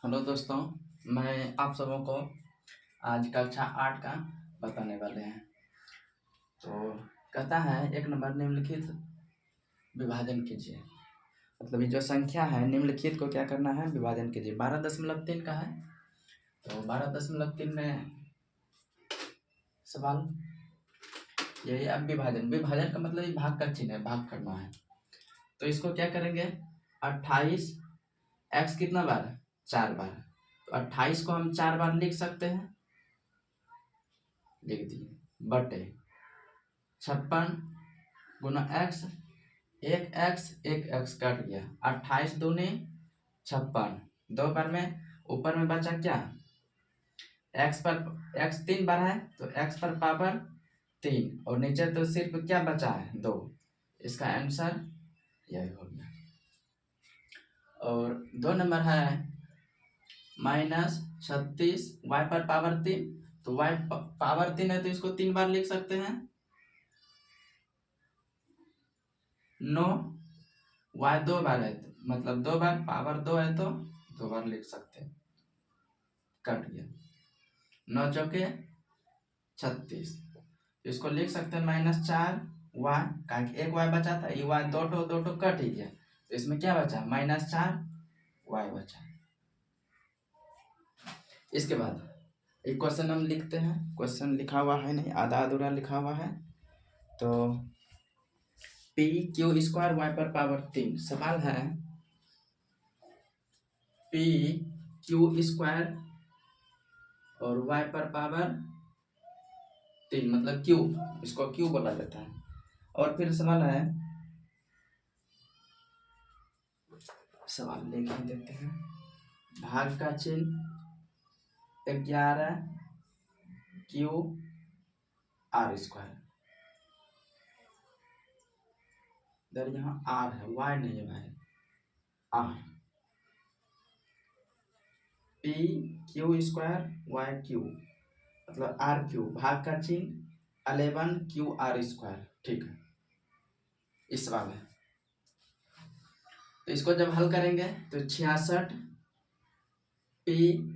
Hello दोस्तों, मैं आप सबों को आज कक्षा 8 का बताने वाले हैं। तो कहता है 1 नंबर निम्नलिखित विभाजन कीजिए। मतलब ये जो संख्या है निम्नलिखित को क्या करना है, विभाजन कीजिए। 12.3 का है, तो 12.3 में सवाल यही। अब विभाजन विभाजन का मतलब ये भाग का चिन्ह है, भाग करना है। तो इसको क्या करेंगे, 28 x कितना बार है, 4 बार। तो 28 को हम 4 बार लिख सकते हैं, लिख दिए, बटे 56 गुना x, एक x कट गया, 28 दूनी 56, 2 बार में ऊपर में बचा क्या, x पर x 3 बार है तो x पर पावर 3, और नीचे तो सिर्फ क्या बचा है 2। इसका आंसर यही हो गया। और 2 नंबर है -36 y पर पावर 3, तो y पावर 3 है तो इसको 3 बार लिख सकते हैं। 9 y 2 बार है तो मतलब 2 बार, पावर 2 है तो 2 बार लिख सकते हैं, कट गया। 9 चौके 36, इसको लिख सकते हैं -4y, कारण एक y बचा था, ये y दो ठो कट ही गया, तो इसमें क्या बचा, -4y बचा। इसके बाद एक क्वेश्चन हम लिखते हैं, क्वेश्चन लिखा हुआ है नहीं, आधा अधूरा लिखा हुआ है। तो PQ² y पर पावर 3, सवाल है PQ² और y पर पावर 3 मतलब क्यू, इसको क्यू बोला जाता है। और फिर सवाल है, सवाल लिख देते हैं, भाग का चिन्ह 11QR², इधर यहाँ R है, Y नहीं है भाई, R। PQ² YQ मतलब RQ, भाग का चिन्ह 11QR², ठीक है। इस सवाल है, तो इसको जब हल करेंगे तो 66 PQ²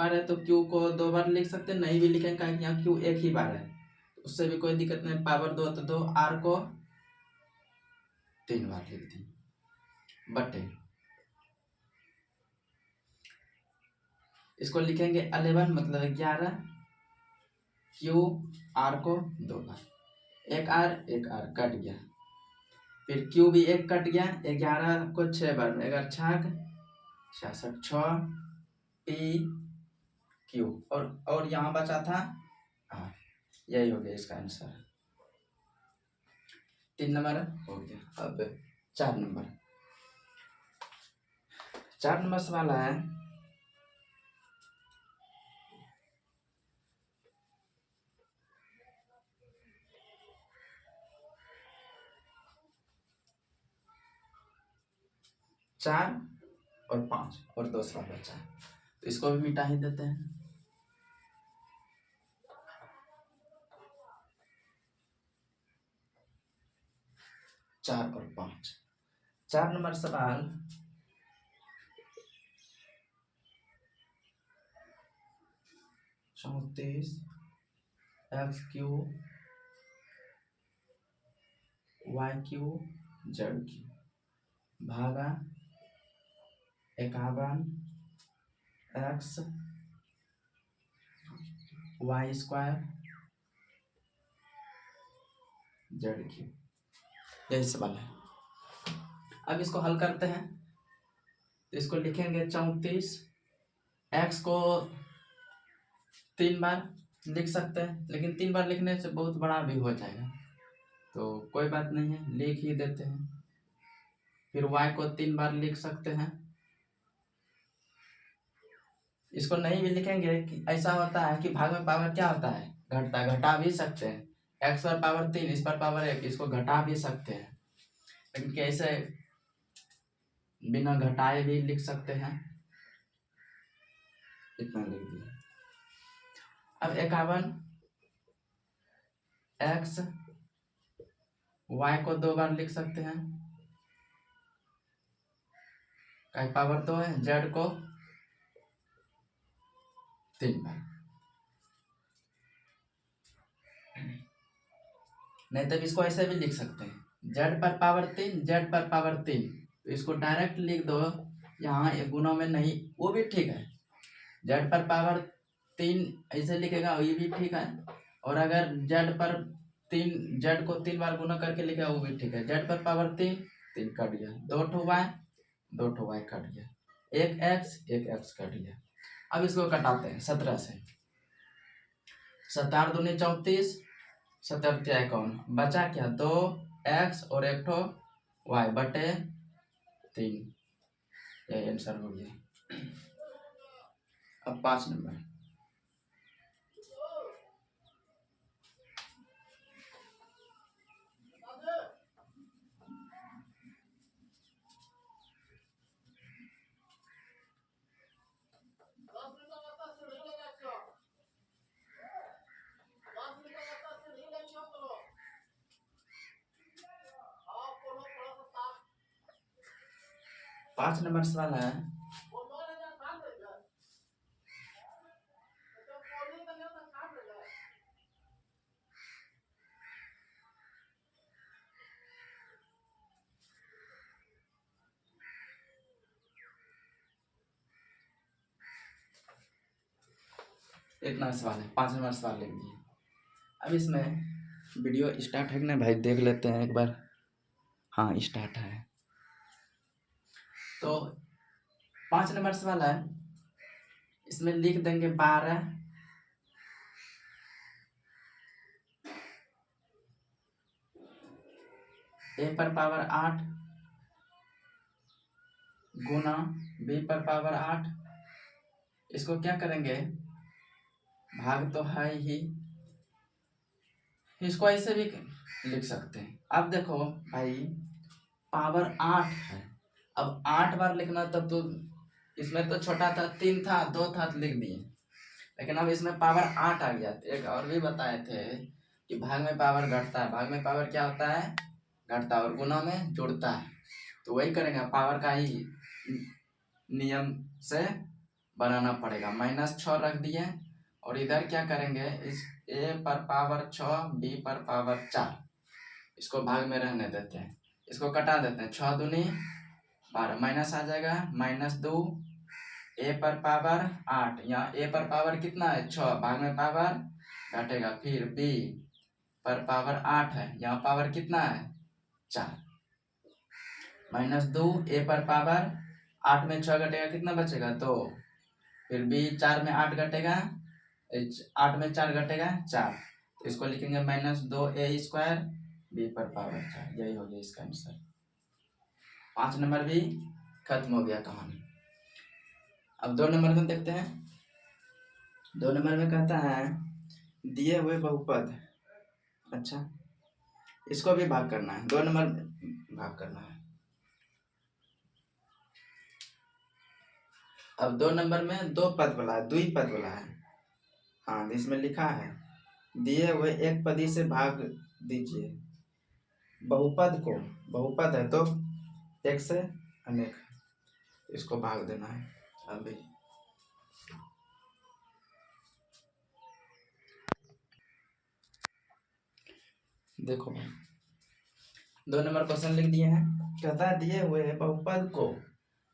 है तो Q को 2 बार लिख सकते हैं, नहीं भी लिखेंगे क्योंकि यहाँ Q एक ही बार है, उससे भी कोई दिक्कत नहीं, पावर 2 तो 2, R को 3 बार लिख दी, बटे इसको लिखेंगे 11 मतलब 11, Q R को 2 बार, एक R कट गया, फिर Q भी एक कट गया, 11 को 6 बार में, 11 छाक 66, 6 PQ और यहाँ बचा था R, यही हो गया इसका आंसर। 3 नंबर हो गया। अब 4 नंबर, 4 नंबर सवाल है, चार और 5 और 2 सवाल बचा है, तो इसको भी मिटा ही देते हैं। 4 और 5, 4 नंबर सवाल, 34 XQ YQ ZQ भागा 51 X Y² ZQ, यही सवाल है। अब इसको हल करते हैं, तो इसको लिखेंगे 34, x को 3 बार लिख सकते हैं, लेकिन 3 बार लिखने से बहुत बड़ा भी हो जाएगा, तो कोई बात नहीं है, लिख ही देते हैं। फिर y को 3 बार लिख सकते हैं, इसको नहीं भी लिखेंगे कि ऐसा होता है कि भाग में पावर क्या होता है, घटता, घटा भी सकते हैं, x पर पावर 3, इस पर पावर 1, इसको घटा भी सकते हैं, लेकिन कैसे बिना घटाए भी लिख सकते हैं, इतना लिख दिया। अब 51 x y को 2 बार लिख सकते हैं, का पावर 2 है, जेड को 3 बार। नहीं तो इसको ऐसे भी लिख सकते हैं, जेड पर पावर 3, जेड पर पावर 3, तो इसको डायरेक्ट लिख दो, यहाँ एक गुना में नहीं, वो भी ठीक है। जेड पर पावर 3 ऐसे लिखेगा, ये भी ठीक है। और अगर जेड पर 3, जेड को 3 बार गुना करके लिखा, वो भी ठीक है। जेड पर पावर 3, 3 कट गया, 2 वाई, 2 वाई कट गया, एक एक्स कट गया। अब इसको कटाते हैं 17 से, 17 दूनी 34, 17 क्या है कौन बचा क्या, 2 एक्स और 1 वाई बटे 3, यही आंसर हो गया। अब 5 नंबर, पाँच नंबर सवाल है, इतना सवाल है, 5 नंबर सवाल लिख दिए। अब इसमें वीडियो स्टार्ट है कि नहीं भाई, देख लेते हैं एक बार। हाँ स्टार्ट है। तो 5 नंबर सवाल है, इसमें लिख देंगे 12 ए पर पावर 8 गुना बी पर पावर 8। इसको क्या करेंगे, भाग तो है ही, इसको ऐसे भी लिख सकते हैं। अब देखो भाई, पावर 8 है, अब 8 बार लिखना, तब तो इसमें तो छोटा था 3 था 2 था तो लिख दिए, लेकिन अब इसमें पावर 8 आ गया। एक और भी बताए थे कि भाग में पावर घटता है, भाग में पावर क्या होता है, घटता है, और गुना में जुड़ता है। तो वही करेंगे, पावर का ही नियम से बनाना पड़ेगा। -6 रख दिए, और इधर क्या करेंगे, इस ए पर पावर 6 बी पर पावर 4, इसको भाग में रहने देते हैं, इसको कटा देते हैं। 6 दूनी 12, माइनस आ जाएगा, -2 ए पर पावर 8, यहाँ ए पर पावर कितना है 6, भाग में पावर घटेगा, फिर बी पर पावर 8 है, यहाँ पावर कितना है 4, -2 ए पर पावर 8 में 6 घटेगा, कितना बचेगा 2, फिर बी 4 में 8 घटेगा, 8 में 4 घटेगा 4, तो इसको लिखेंगे -2 ए स्क्वायर बी पर पावर 4, यही हो गया इसका आंसर। 5 नंबर भी खत्म हो गया कहानी। अब 2 नंबर में देखते हैं। 2 नंबर में कहता है दिए हुए बहुपद, अच्छा इसको भी भाग करना है, 2 नंबर में भाग करना है। अब 2 नंबर में 2 पद वाला है, द्विपद वाला है। हाँ इसमें लिखा है दिए हुए एक पदी से भाग दीजिए बहुपद को, बहुपद है तो एक से अनेक, इसको भाग देना है। अभी देखो 2 नंबर क्वेश्चन लिख दिए हैं, कहता है दिए हुए बहुपद को,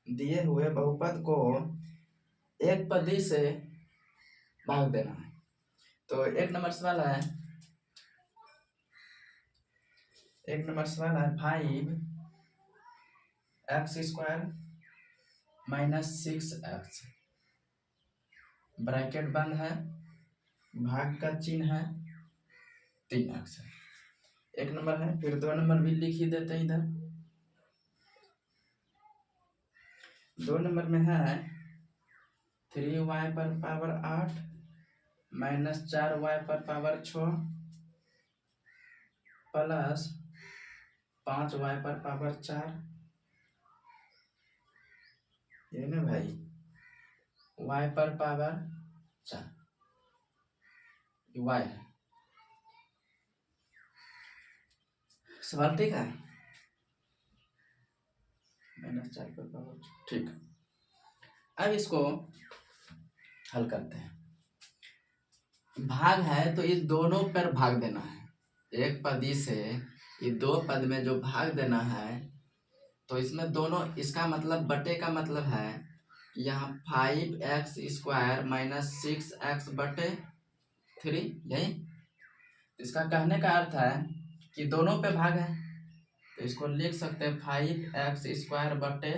दिए हुए बहुपद को एक पदी से भाग देना है। तो 1 नंबर सवाल है, 1 नंबर सवाल है 5x² -6x, ब्रैकेट बंद है, भाग का चिन्ह है 3x है। 1 नंबर है, फिर 2 नंबर भी लिख ही देते हैं इधर। 2 नंबर में है 3y पर पावर 8 -4y पर पावर 6 प्लस 5y पर पावर 4, ये ना भाई y पर पावर 4, y है सवाल, ठीक है। -4 ठीक। अब इसको हल करते हैं। भाग है तो इस दोनों पर भाग देना है। एक पदी से ये दो पद में जो भाग देना है, तो इसमें दोनों, इसका मतलब बटे का मतलब है यहाँ 5x² - 6x बटे 3, यही। इसका कहने का अर्थ है कि दोनों पे भाग है, तो इसको लिख सकते हैं 5x² बटे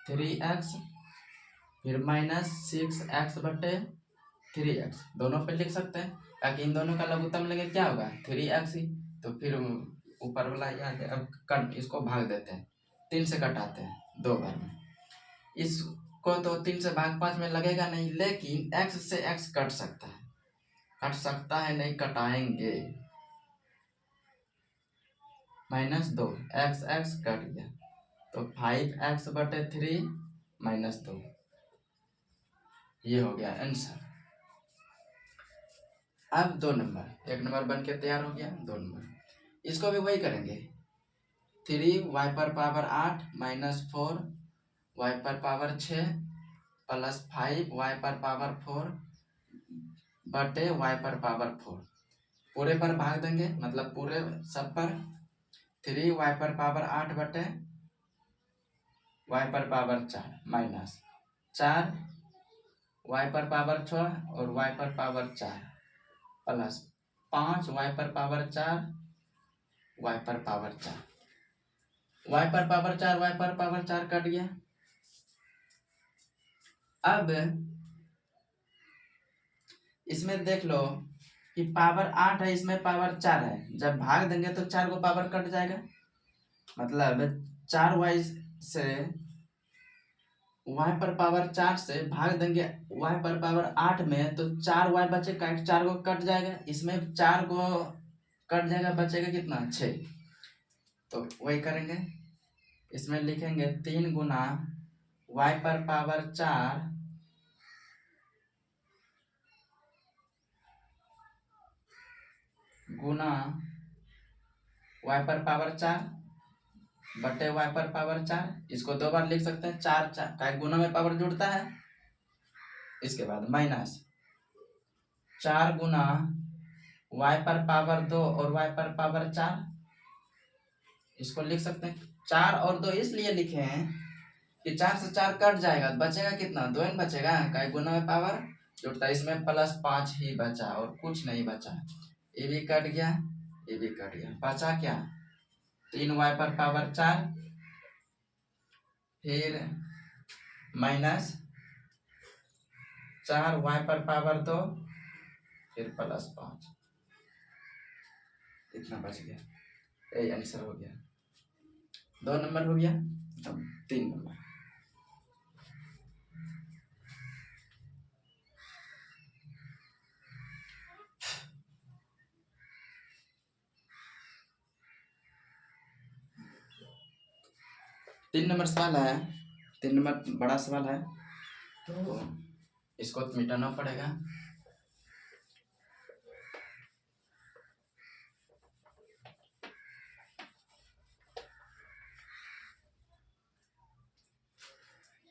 3x, फिर -6x बटे 3x, दोनों पे लिख सकते हैं, ताकि इन दोनों का लघुत्तम लेंगे क्या होगा 3x ही। तो फिर ऊपर वाला याद है। अब इसको भाग देते हैं, 3 से कटाते हैं 2 बार में। इसको तो 3 से भाग 5 में लगेगा नहीं, लेकिन x से x कट सकता है, नहीं कटाएंगे। -2 x कट गया, तो 5x बटे 3 -2, ये हो गया आंसर। अब 2 नंबर, 1 नंबर बन के तैयार हो गया। 2 नंबर इसको भी वही करेंगे। 3y पर पावर 8 - 4y पर पावर 6 + 5y पर पावर 4 बटे y पर पावर 4, पूरे पर भाग देंगे, मतलब पूरे सब पर। 3y पर पावर 8 बटे y पर पावर 4 माइनस 4y पर पावर 6 और y पर पावर 4 प्लस 5y पर पावर 4 y पर पावर 4, y पर पावर 4 y पर पावर 4 कट गया। अब इसमें देख लो कि पावर 8 है, इसमें पावर 4 है, जब भाग देंगे तो 4 को पावर कट जाएगा, मतलब 4y से y पर पावर 4 से भाग देंगे y पर पावर 8 में, तो 4y बचेगा, 4 को कट जाएगा, इसमें 4 को कट जाएगा, बचेगा कितना 6। तो वही करेंगे, इसमें लिखेंगे 3 गुना y पर पावर 4 गुना y पर पावर 4 बटे y पर पावर 4। इसको 2 बार लिख सकते हैं, 4 का गुना में पावर जुड़ता है। इसके बाद माइनस 4 गुना y पर पावर 2 और y पर पावर 4, इसको लिख सकते हैं। 4 और 2 इसलिए लिखे हैं कि 4 से 4 कट जाएगा, बचेगा कितना 2 ही बचेगा, का गुना में पावर जुड़ता है, इसमें +5 ही बचा और कुछ नहीं बचा। ये भी कट गया, ये भी कट गया, बचा क्या 3y पर पावर 4, फिर माइनस 4y पर पावर 2, फिर +5, इतना बच गया। यही आंसर हो गया। 2 नंबर हो गया। अब 3 नंबर, तीन नंबर सवाल है। 3 नंबर बड़ा सवाल है, तो इसको मिटाना पड़ेगा।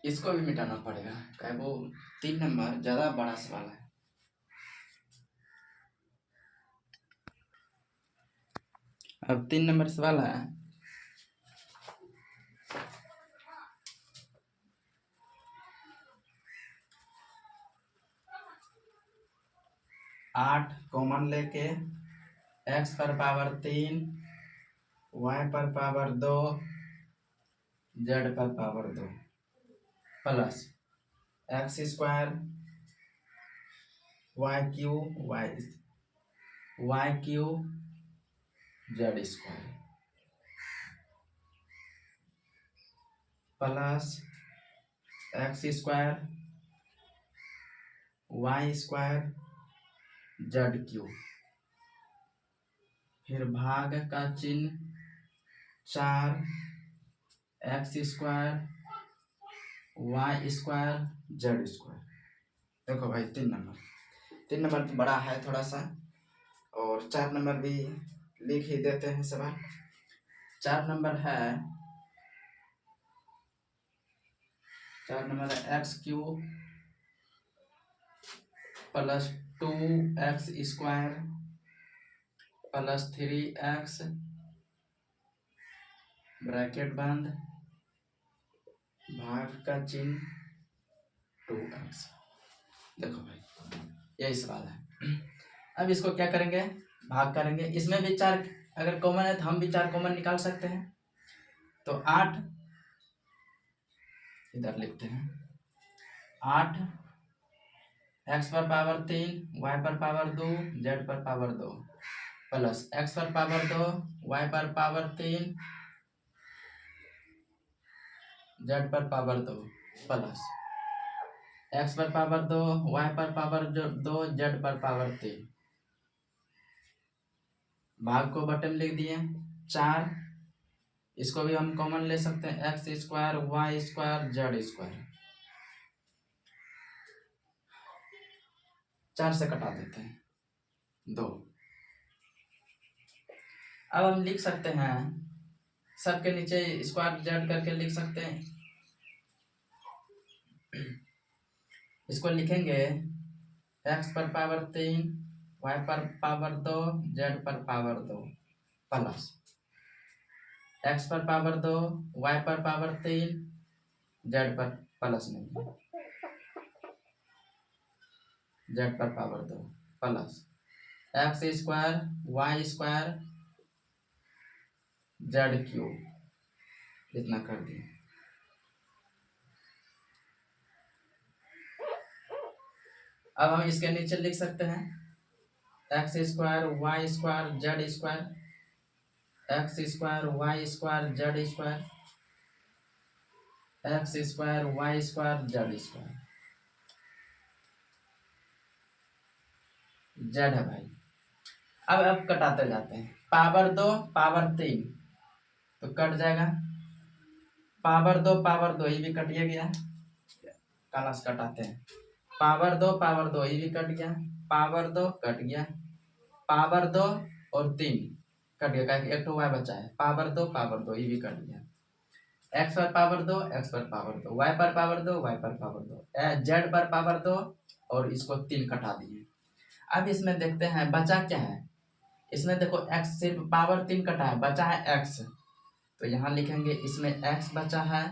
इसको भी मिटाना पड़ेगा, क्या वो 3 नंबर ज्यादा बड़ा सवाल है। अब 3 नंबर सवाल है, 8 कॉमन लेके x पर पावर 3, y पर पावर 2, z पर power 2 plus x² y³ z² plus x² y² z³, फिर भाग का चिन्ह 4 x² y² z²। देखो भाई 3 नंबर तो बड़ा है थोड़ा सा, और 4 नंबर भी लिख ही देते हैं सवाल। 4 नंबर है 4 नंबर है x cube plus 2x square plus 3x bracket बंद भाग का चिन्ह 2x। देखो भाई यही सवाल है। अब इसको क्या करेंगे, भाग करेंगे। इसमें भी 4 अगर कॉमन है तो हम भी 4 कॉमन निकाल सकते हैं। तो 8 इधर लिखते हैं, 8 x पर पावर 3 y पर पावर 2 z पर पावर 2 प्लस x पर पावर 2 y पर पावर 3 z पर पावर 2 प्लस x पर पावर 2 y पर पावर 2 z पर पावर 3। भाग को बटन लिख दिए 4। इसको भी हम कॉमन ले सकते हैं, x square y square z square. 4 से कटा देते हैं 2। अब हम लिख सकते हैं, सबके नीचे स्क्वायर जेड करके लिख सकते हैं। इसको लिखेंगे एक्स पर पावर 3 वाई पर पावर 2 जेड पर पावर 2 प्लस एक्स पर पावर 2 वाई पर पावर 3 जेड पर प्लस नहीं जेड पर power 2 plus x square y square z cube. इतना कर दिए। अब हम इसके नीचे लिख सकते हैं x square y square z square x square y square z square x square y square z square. Z है भाई। अब कटाते जाते हैं, पावर 2 पावर 3 तो कट जाएगा, पावर 2 ये भी कटिए गया, काला से कटाते हैं। पावर 2 ये भी कट गया, पावर 2 कट गया, पावर 2 और 3 कट गया, एक तो y बचा है। पावर 2 ये भी कट गया। x पर पावर 2 x पर पावर 2 y पर पावर 2 y पर पावर 2 z पर पावर 2 और इसको 3 कटा दिए। अब इसमें देखते हैं बचा क्या है। इसमें देखो x सिर्फ पावर 3 कटा है, बचा है x। तो यहाँ लिखेंगे इसमें x बचा है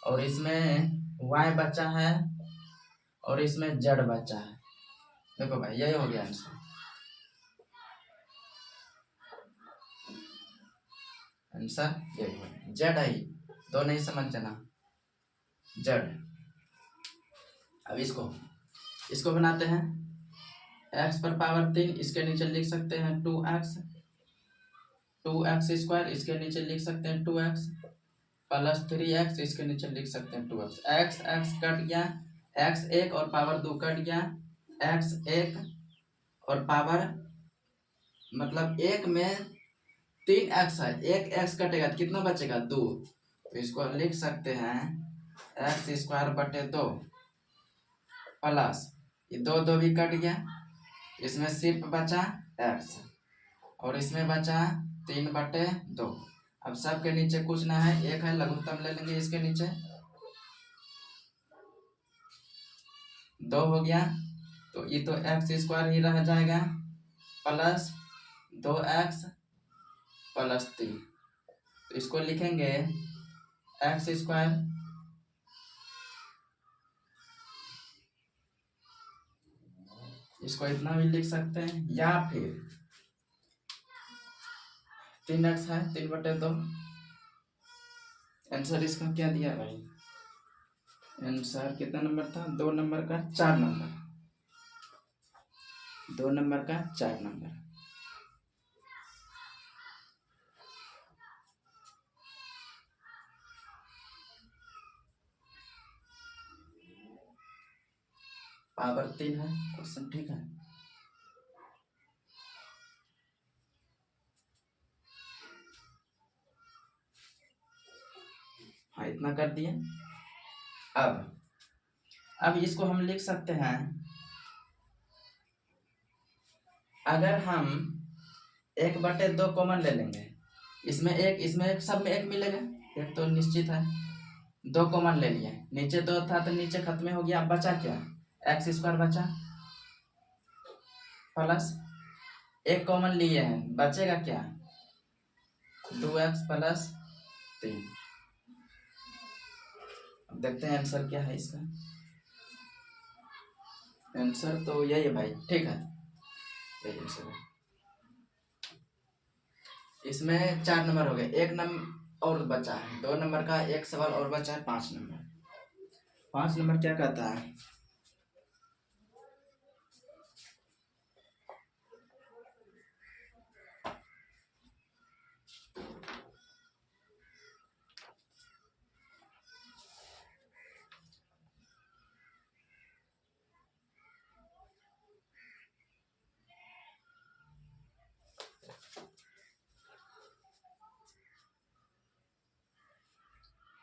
और इसमें y बचा है और इसमें z बचा है। देखो भाई यही हो गया आंसर। आंसर यही हो गया, z है। दो नहीं समझना, z। अब इसको बनाते हैं x पर पावर 3, इसके नीचे लिख सकते हैं 2x स्क्वायर, इसके नीचे लिख सकते हैं 2x प्लस 3x, इसके नीचे लिख सकते हैं 2x। x कट गया, x 1 और पावर 2 कट गया, x 1 और पावर मतलब 1 में 3x है, 1x कटेगा तो कितना बचेगा 2। तो इसको लिख सकते हैं x स्क्वायर बटे 2 प्लस ये 2 भी कट गया, इसमें सिर्फ बचा x और इसमें बचा 3/2। अब सबके नीचे कुछ ना है, एक है, लघुत्तम ले लेंगे इसके नीचे। 2 हो गया तो ये तो एक्स स्क्वायर ही रह जाएगा प्लस 2x प्लस 3। तो इसको लिखेंगे एक्स स्क्वायर इसको इतना भी लिख सकते हैं, या फिर 3x है 3/2। आंसर इसका क्या दिया भाई, आंसर कितना नंबर था, 2 नंबर का 4 नंबर, 2 नंबर का 4 नंबर। पावर 3 है क्वेश्चन, ठीक है। हाँ इतना कर दिए। अब इसको हम लिख सकते हैं, अगर हम 1/2 कॉमन ले लेंगे, इसमें एक सब में 1 मिलेगा, एक तो निश्चित है। दो कॉमन ले लिए, नीचे दो था तो नीचे खत्म हो गया। अब बचा क्या, एक्स स्क्वायर बचा प्लस एक कॉमन लिए हैं, बचेगा क्या 2x प्लस 3। अब देखते हैं आंसर क्या है इसका। आंसर तो यही है भाई, ठीक है यही आंसर है। इसमें 4 नंबर हो गए, एक नंबर और बचा है, 2 नंबर का एक सवाल और बचा है, 5 नंबर। 5 नंबर क्या कहता है,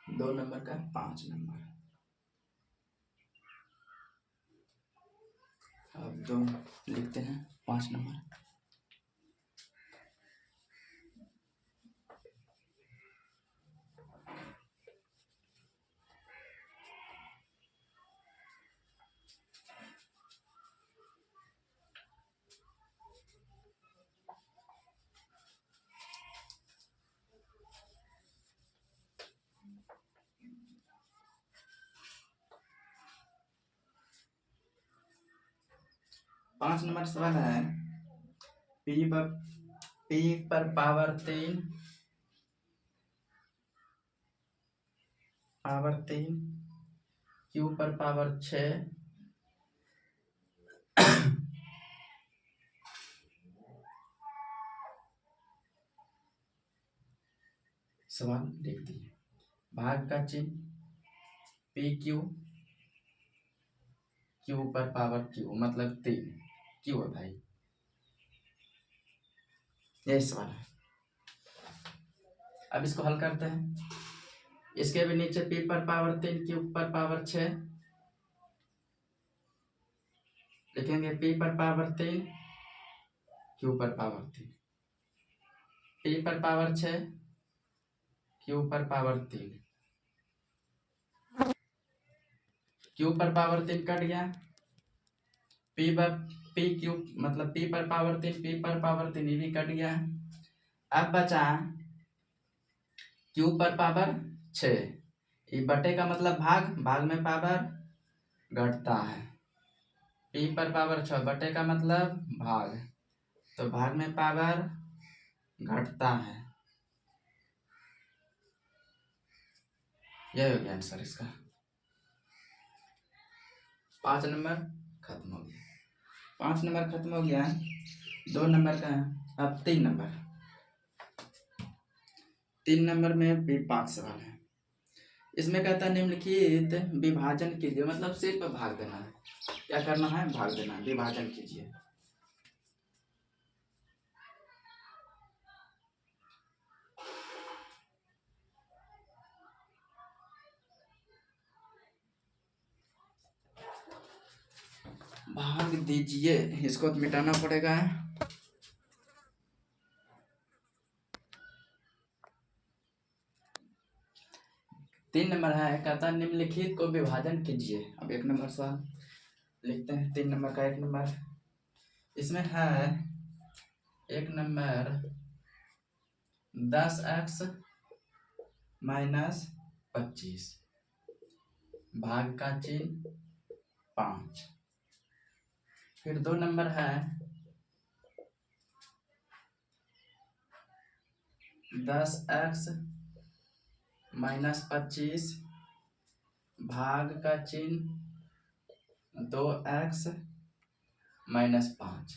दो नंबर का 5 नंबर। अब दो लिखते हैं 5 नंबर। पांच नंबर सवाल है, पी पर पावर 3 क्यू पर पावर 6 सवाल लिख दिए। भाग का चिन्ह पी क्यू पर पावर क्यू मतलब 3 क्यू है भाई, यही सवाल है। अब इसको हल करते हैं। इसके भी नीचे पी पर पावर 3 क्यू पर पावर 6 लिखेंगे, पी पर पावर 3 क्यू पर पावर 3, पी पर पावर 6 क्यू पर पावर 3, क्यू पर पावर 3 कट गया, पी क्यू मतलब पी पर पावर 3 पी पर पावर 3 ये भी कट गया। अब बचा क्यू पर पावर 6, ये बटे का मतलब भाग में पावर घटता है, पी पर पावर 6 बटे का मतलब भाग, तो भाग में पावर घटता है। यह हो गया आंसर इसका। 5 नंबर खत्म हो गया, 5 नंबर खत्म हो गया। 2 नंबर का है, अब 3 नंबर। 3 नंबर में भी 5 सवाल है। इसमें कहता है निम्नलिखित विभाजन कीजिए, मतलब सिर्फ भाग देना है, क्या करना है भाग देना, विभाजन कीजिए। भाग दीजिए, इसको मिटाना पड़ेगा। तीन नंबर है, कहता है निम्नलिखित को विभाजन कीजिए। अब 1 नंबर सवाल लिखते हैं, 3 नंबर का 1 नंबर। इसमें है 1 नंबर 10x माइनस 25 भाग का चिन्ह 5। फिर 2 नंबर है 10x माइनस 25 भाग का चिन्ह 2x माइनस 5।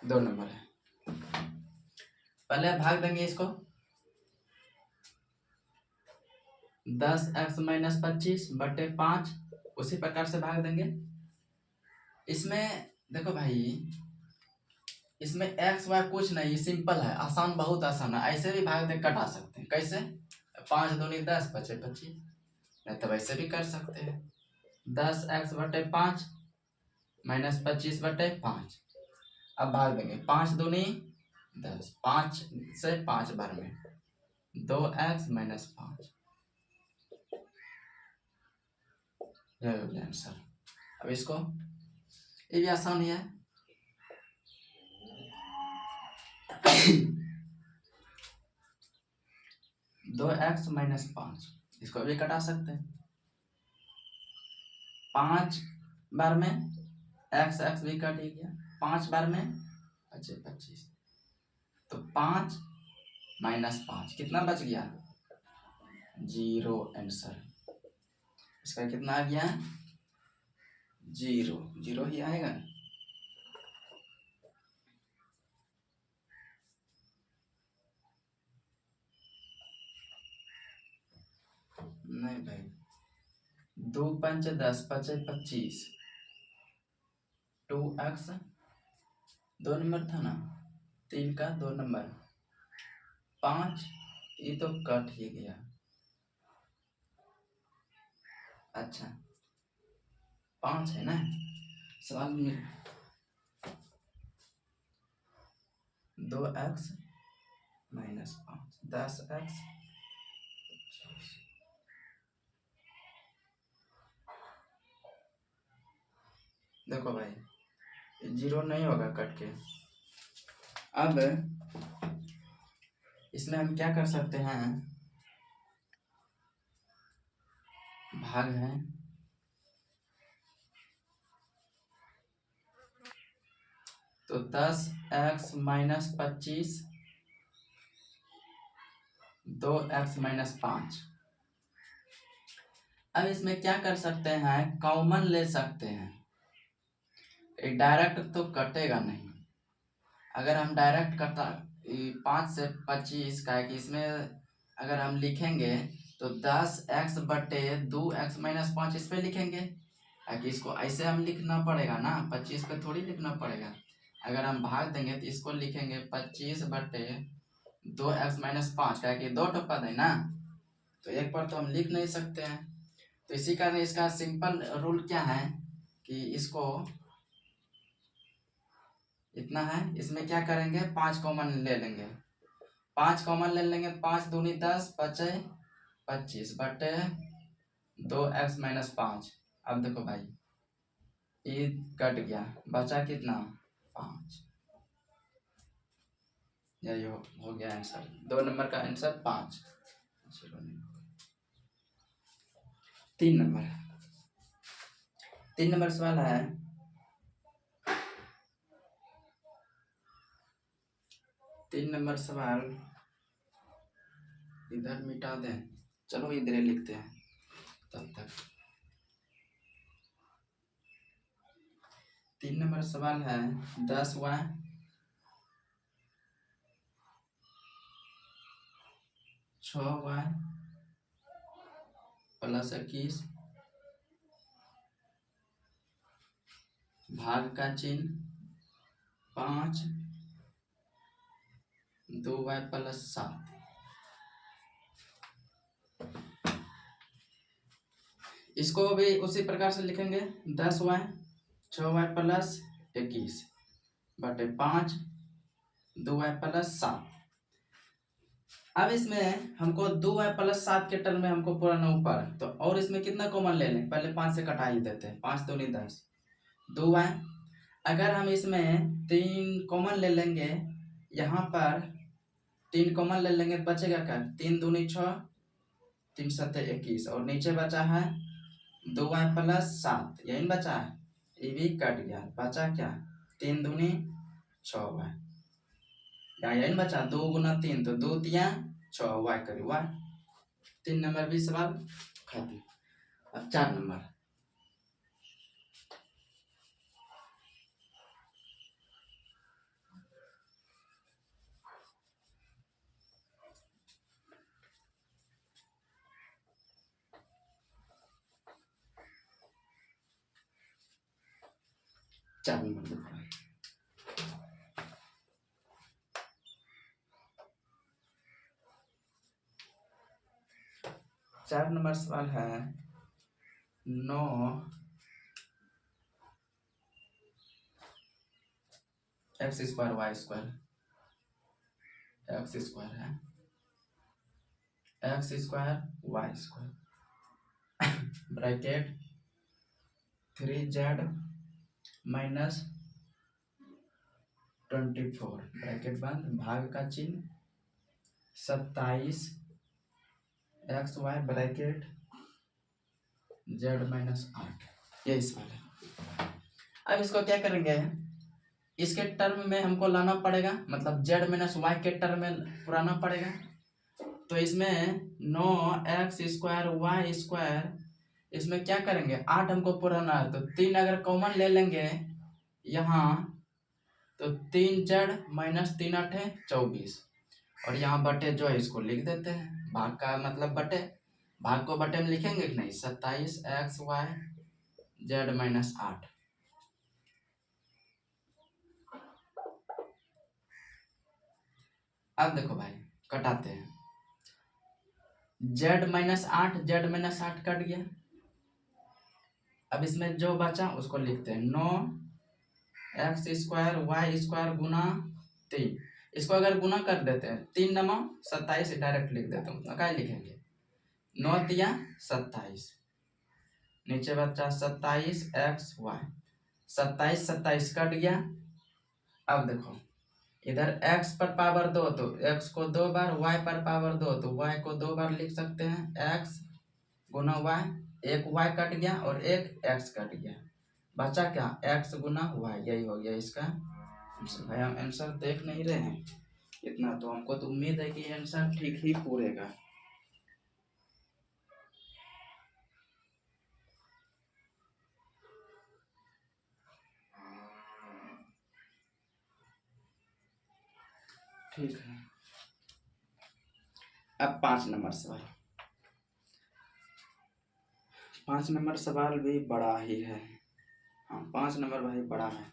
2 नंबर है, पहले भाग देंगे इसको, 10x माइनस 25 बटे 5 उसी प्रकार से भाग देंगे। इसमें देखो भाई, इसमें एक्स वाई कुछ नहीं, सिंपल है, आसान, बहुत आसान है। ऐसे भी भाग दे कटा सकते हैं, कैसे 5 दूनी 10 बचे 25, नहीं तो वैसे भी कर सकते हैं। 10x बटे 5 माइनस 25 बटे 5। अब भाग देंगे, 5 दूनी 10, 5 से 5 बार में 2x माइनस 5, यह हो गया आंसर। अब इसको, ये भी आसान ही है। 2x माइनस 5, इसको भी कटा सकते हैं। 5 बार में x भी कट ही गया, 5 बार में 25, तो 5 माइनस 5 कितना बच गया? 0 आंसर। इसका कितना आ गया? 0, 0 ही आएगा। नहीं भाई, 2 पंच 10, 5 25, 2x 2 नंबर था ना, 3 का 2 नंबर, 5 ये तो कट ही गया। अच्छा 5 है ना सवाल में, 2x माइनस 5, 10x। देखो भाई 0 नहीं होगा कट के। अब इसमें हम क्या कर सकते हैं, भाग है, तो 10x माइनस 25, 2x माइनस 5। अब इसमें क्या कर सकते हैं, कॉमन ले सकते हैं। डायरेक्ट तो कटेगा नहीं, अगर हम डायरेक्ट कटा 5 से 25 का है कि इसमें अगर हम लिखेंगे तो 10x बटे 2x माइनस 5 इस पे लिखेंगे, कि इसको ऐसे हम लिखना पड़ेगा ना, 25 पे थोड़ी लिखना पड़ेगा। अगर हम भाग देंगे तो इसको लिखेंगे 25 बटे 2x माइनस 5, क्या कि 2 पद है ना, तो एक पर तो हम लिख नहीं सकते हैं। तो इसी कारण इसका सिंपल रूल क्या है कि इसको इतना है, इसमें क्या करेंगे, 5 कॉमन ले लेंगे, 5 कॉमन ले लेंगे, 5 दूनी 10, 5 25 बटे 2x माइनस 5। अब देखो भाई ये कट गया, बचा कितना, 5। यही हो गया आंसर, 2 नंबर का आंसर 5। 3 नंबर सवाल है, 3 नंबर सवाल इधर मिटा दें, चलो इधर लिखते हैं तब तक। 3 नंबर सवाल है, 10y (6y) प्लस 21 भाग का चिन्ह 5 2y प्लस 7। इसको भी उसी प्रकार से लिखेंगे, 10y 6y प्लस 21 बटे 5 2y प्लस 7। अब इसमें हमको 2y प्लस 7 के टर्म में हमको पूरा ना ऊपर, तो और इसमें कितना कॉमन ले लें, पहले 5 से कटा ही देते हैं, 5 दूनी 10, 2y। अगर हम इसमें 3 कॉमन ले लेंगे, यहाँ पर 3 कॉमन ले लेंगे, बचेगा क्या, 3 दूनी 6, 3 सत्ते 21, और नीचे बचा है 2y प्लस 7, यही बचा है, ये भी कट गया, बचा क्या, 3 दूनी 6y, यही बचा 2 गुना 3, तो 2 तिया 6 y करी y। 3 नंबर भी सवाल खत्म। अब 4 नंबर, चार नंबर 4 नंबर सवाल है, 9 x square y square, x square है x square y square bracket 3z minus 24 bracket बंद, भाग का चिन्ह 27 x y bracket z minus 8, ये इस वाला। अब इसको क्या करेंगे, इसके टर्म में हमको लाना पड़ेगा, मतलब z माइनस वाई के टर्म में पुराना पड़ेगा। तो इसमें 9x² y², इसमें क्या करेंगे, 8 हमको पुराना है तो 3 अगर कॉमन ले लेंगे यहाँ, तो 3z माइनस 3 8 है 24, और यहाँ बटे जो है इसको लिख देते हैं, भाग का मतलब बटे, भाग को बटे में लिखेंगे कि नहीं, 27 एक्स वाई z माइनस 8। अब देखो भाई कटाते हैं, z माइनस 8 कट गया। अब इसमें जो बचा उसको लिखते हैं 9x² y² गुना 3, इसको अगर गुना कर देते हैं 3 9 27 डायरेक्ट लिख देते हैं, क्या लिखेंगे 9 तिया 27, नीचे बचा 27 एक्स वाई, 27 कट गया। अब देखो इधर x पर पावर 2 तो x को 2 बार, y पर पावर 2 तो y को 2 बार लिख सकते हैं, x गुना y, एक y कट गया और एक x कट गया, बचा क्या x गुना y, यही हो गया इसका आंसर। भाई हम आंसर देख नहीं रहे हैं इतना, तो हमको तो उम्मीद है कि आंसर ठीक ही पूरेगा। ठीक है, अब 5 नंबर सवाल, 5 नंबर सवाल भी बड़ा ही है। हाँ 5 नंबर भाई बड़ा है,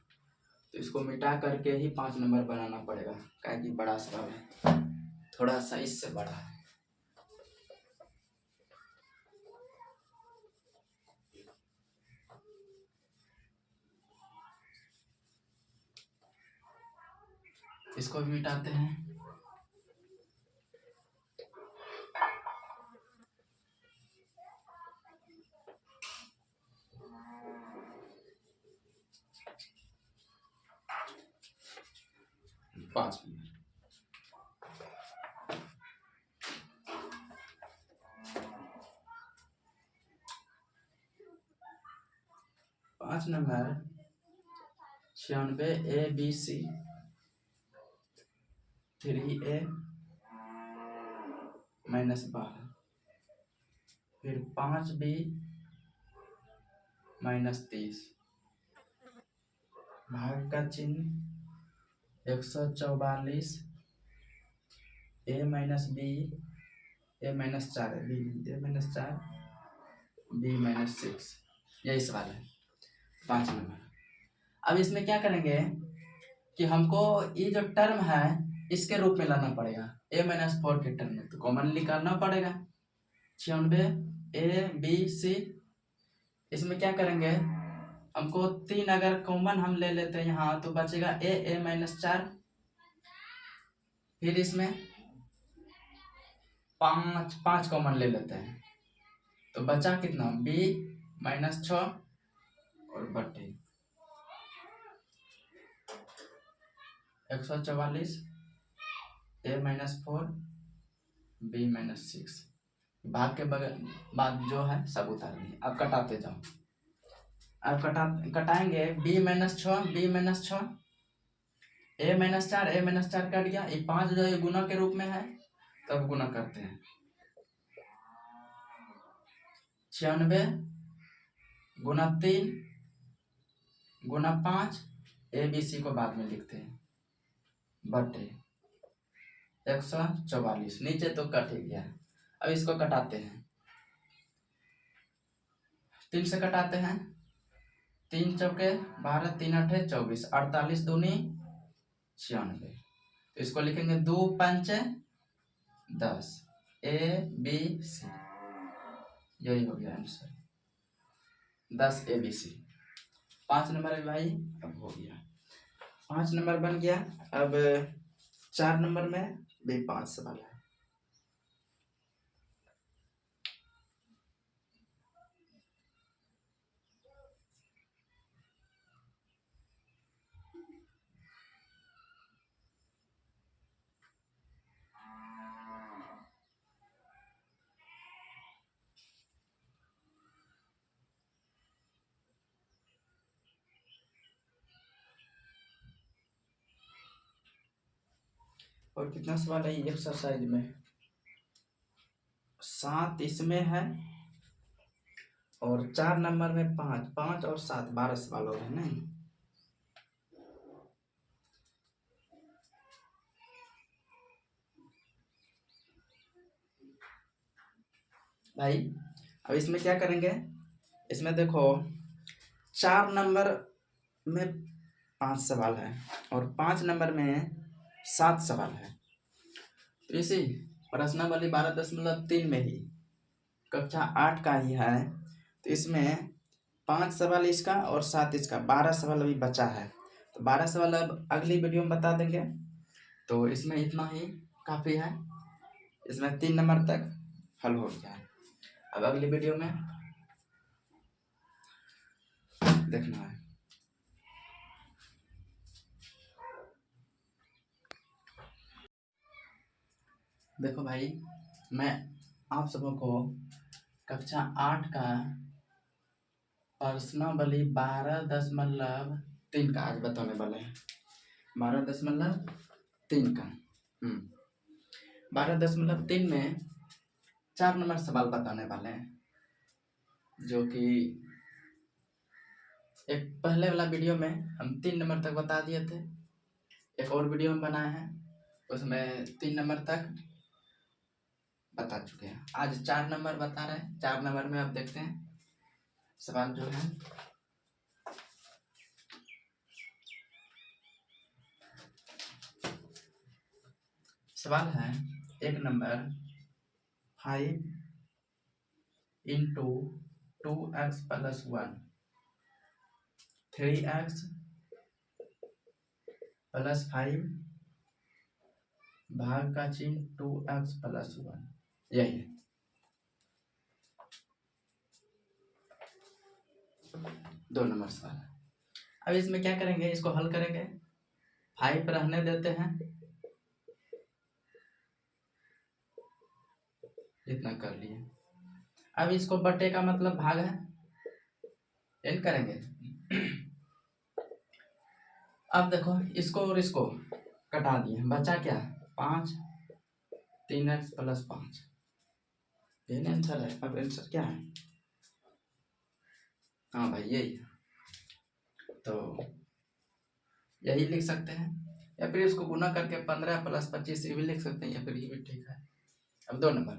तो इसको मिटा करके ही 5 नंबर बनाना पड़ेगा, क्या कि बड़ा सवाल है, थोड़ा सा इससे बड़ा है। इसको भी मिटाते हैं। पाँच नंबर, पाँच नंबर 96 ABC 3A माइनस 12, फिर 5B माइनस 30, भाग का चिन्ह 144 A minus B, A minus 4 A minus 4 B minus 6, यही सवाल है 5 नंबर। अब इसमें क्या करेंगे कि हमको ये जो टर्म है इसके रूप में लाना पड़ेगा, A माइनस 4 के टर्म में, तो कॉमन निकालना पड़ेगा 96 ABC। इसमें क्या करेंगे, हमको 3 अगर कॉमन हम ले लेते हैं यहाँ तो बचेगा A माइनस 4, फिर इसमें 5 कॉमन ले लेते हैं तो बचा कितना B माइनस 6 और बटे 144 A माइनस 4 B माइनस 6, भाग के बाद जो है सब उतार दिए। अब कटाते जाओ, अब कटाएंगे B minus 6 B minus 6, A minus 4 A minus 4 cut गया, ये 5 जो है गुना के रूप में है, तब गुना करते हैं 96 गुना 3 गुना 5, ABC को बाद में लिखते हैं, बटे 144, नीचे तो कट ही गया। अब इसको कटाते हैं, 3 से कटाते हैं, 3 चौके 12 3 8 24, 48 दूनी 96, तो इसको लिखेंगे 2 5 10 ABC, यही हो गया आंसर 10 ABC। 5 नंबर है भाई, अब हो गया 5 नंबर बन गया। अब 4 नंबर में भी 5 सवाल है। और कितना सवाल है एक्सरसाइज में? 7 इसमें है और 4 नंबर में 5, 5 और 7, 12 सवाल हो रहे हैं नहीं। भाई अब इसमें क्या करेंगे, इसमें देखो 4 नंबर में 5 सवाल है और 5 नंबर में 7 सवाल है। तो इसी प्रश्नावली 12.3 में ही कक्षा 8 का ही है, तो इसमें 5 सवाल इसका और 7 इसका, 12 सवाल अभी बचा है। तो 12 सवाल अब अगली वीडियो में बता देंगे। तो इसमें इतना ही काफ़ी है, इसमें 3 नंबर तक हल हो गया है। अब अगली वीडियो में देखना है। देखो भाई, मैं आप सबों को कक्षा 8 का प्रश्नावली 12.3 का आज बताने वाले हैं। 12.3 का 12.3 में 4 नंबर सवाल बताने वाले हैं, जो कि एक पहले वाला वीडियो में हम 3 नंबर तक बता दिए थे। एक और वीडियो में बनाए हैं, उसमें 3 नंबर तक बता चुके हैं। आज 4 नंबर बता रहे हैं। 4 नंबर में अब देखते हैं सवाल जो है। सवाल है 1 number 5 into 2x plus 1 3x plus 5 भाग का चिन्ह 2x प्लस 1, यही है। 2 नंबर सवाल। अब इसमें क्या करेंगे, इसको हल करेंगे। 5 रहने देते हैं, इतना कर लिए। अब इसको बटे का मतलब भाग है, एन करेंगे। अब देखो इसको और इसको कटा दिए, बचा क्या 5, 3x प्लस 5, यही आंसर है। अब आंसर क्या है? हाँ भाई यही है, तो यही लिख सकते हैं, या फिर इसको गुना करके 15 प्लस 25 ये भी लिख सकते हैं, या फिर ये भी ठीक है। अब 2 नंबर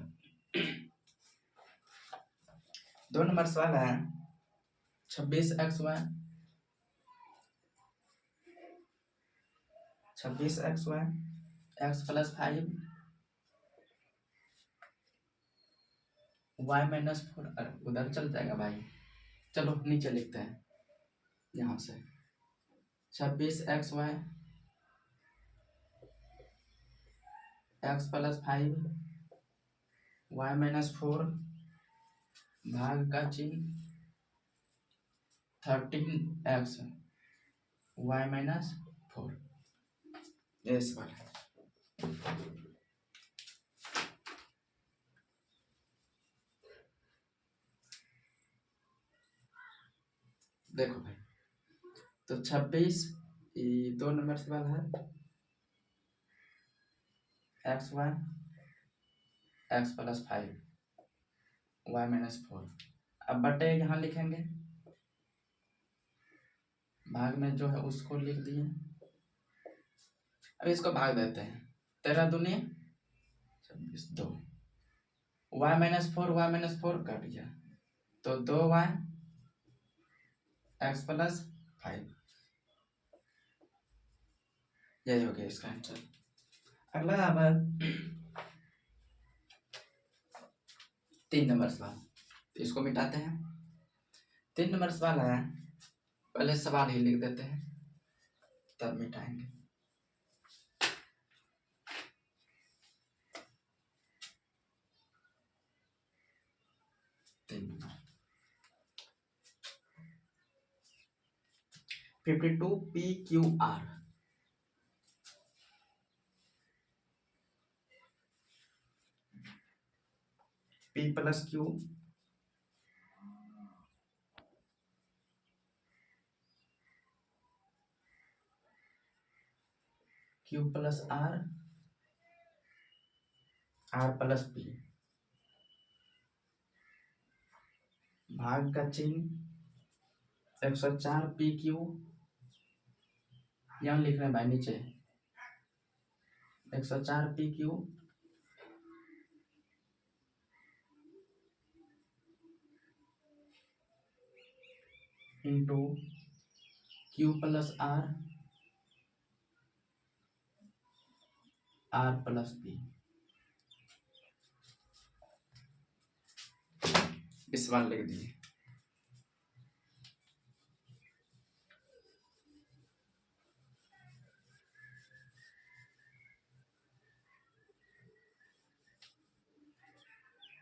2 नंबर सवाल है 26xy 26xy x plus 5 y minus 4, उधर चल जाएगा भाई, चलो नीचे लिखते हैं यहाँ से। 26xy x plus 5 y minus 4 भाग का चिन्ह 13x y माइनस 4, ये सवाल है। देखो भाई, तो 26 ये 2 नंबर सवाल है, x y x plus 5 y minus 4। अब बटे यहाँ लिखेंगे, भाग में जो है उसको लिख दिए। अब इसको भाग देते हैं, 13 दूनी 26, 2 वाई माइनस 4 कट गया, तो 2y एक्स प्लस 5, यही हो गया इसका आंसर। अगला अब 3 नंबर सवाल, तो इसको मिटाते हैं। 3 नंबर सवाल है, पहले सवाल ही लिख देते हैं तब मिटाएंगे। 3 number 52 PQR P plus Q Q plus R R plus P, भाग का चिन्ह 104 पी क्यू, यहाँ लिख रहे हैं भाई नीचे 104 P Q into Q plus R plus P. इस बार लिख दिए।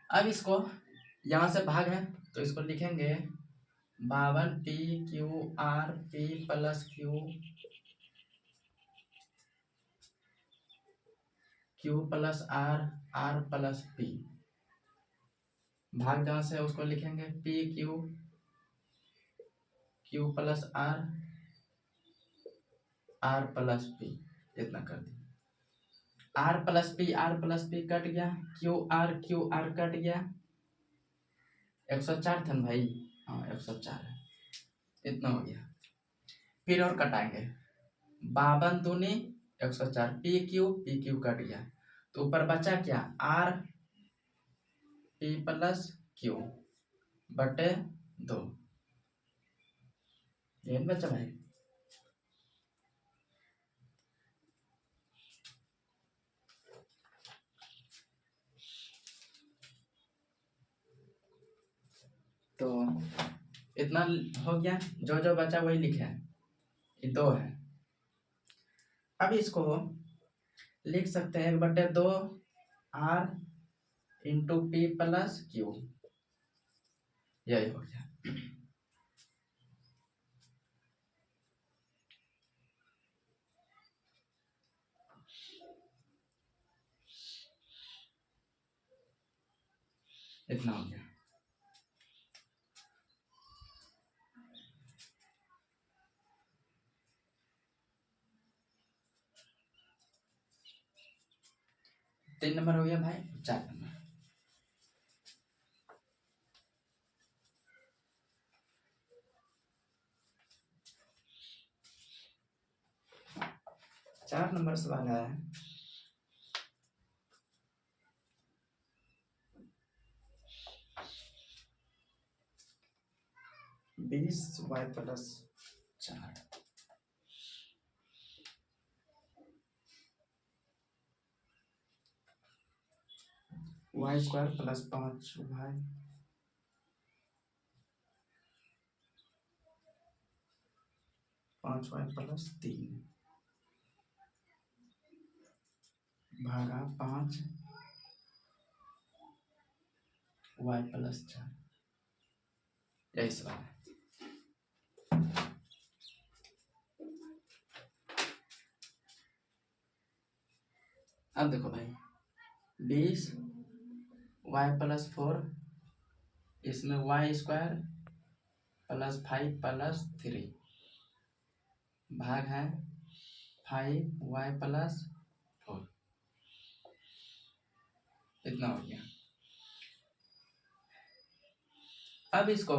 अब इसको यहां से भाग है तो इसको लिखेंगे 52 P Q R P plus Q Q plus R plus P. भाग जहां से है उसको लिखेंगे P Q Q plus R plus P. इतना कर दिया। आर प्लस पी कट गया, क्यू आर कट गया। 104 था ना भाई, हाँ 104 है, इतना हो गया। फिर और कटाएंगे 52 दूनी 104, पी क्यू कट गया तो ऊपर बचा क्या, आर पी प्लस क्यू बटे 2, ये बचा भाई। तो इतना हो गया, जो जो बचा वही लिखे है, ये 2 है। अब इसको लिख सकते हैं 1/2 R into P plus Q, यही हो गया। इतना हो गया। तीन नंबर हो गया भाई, 4 नंबर। चार नंबर सवाल है, 20 y plus 4 y square plus 5y 5y plus 3 भागा 5 y प्लस 4, यही सवाल है। अब देखो भाई 20 y प्लस 4, इसमें y स्क्वायर प्लस 5 प्लस 3 भाग है 5y प्लस 4, इतना हो गया। अब इसको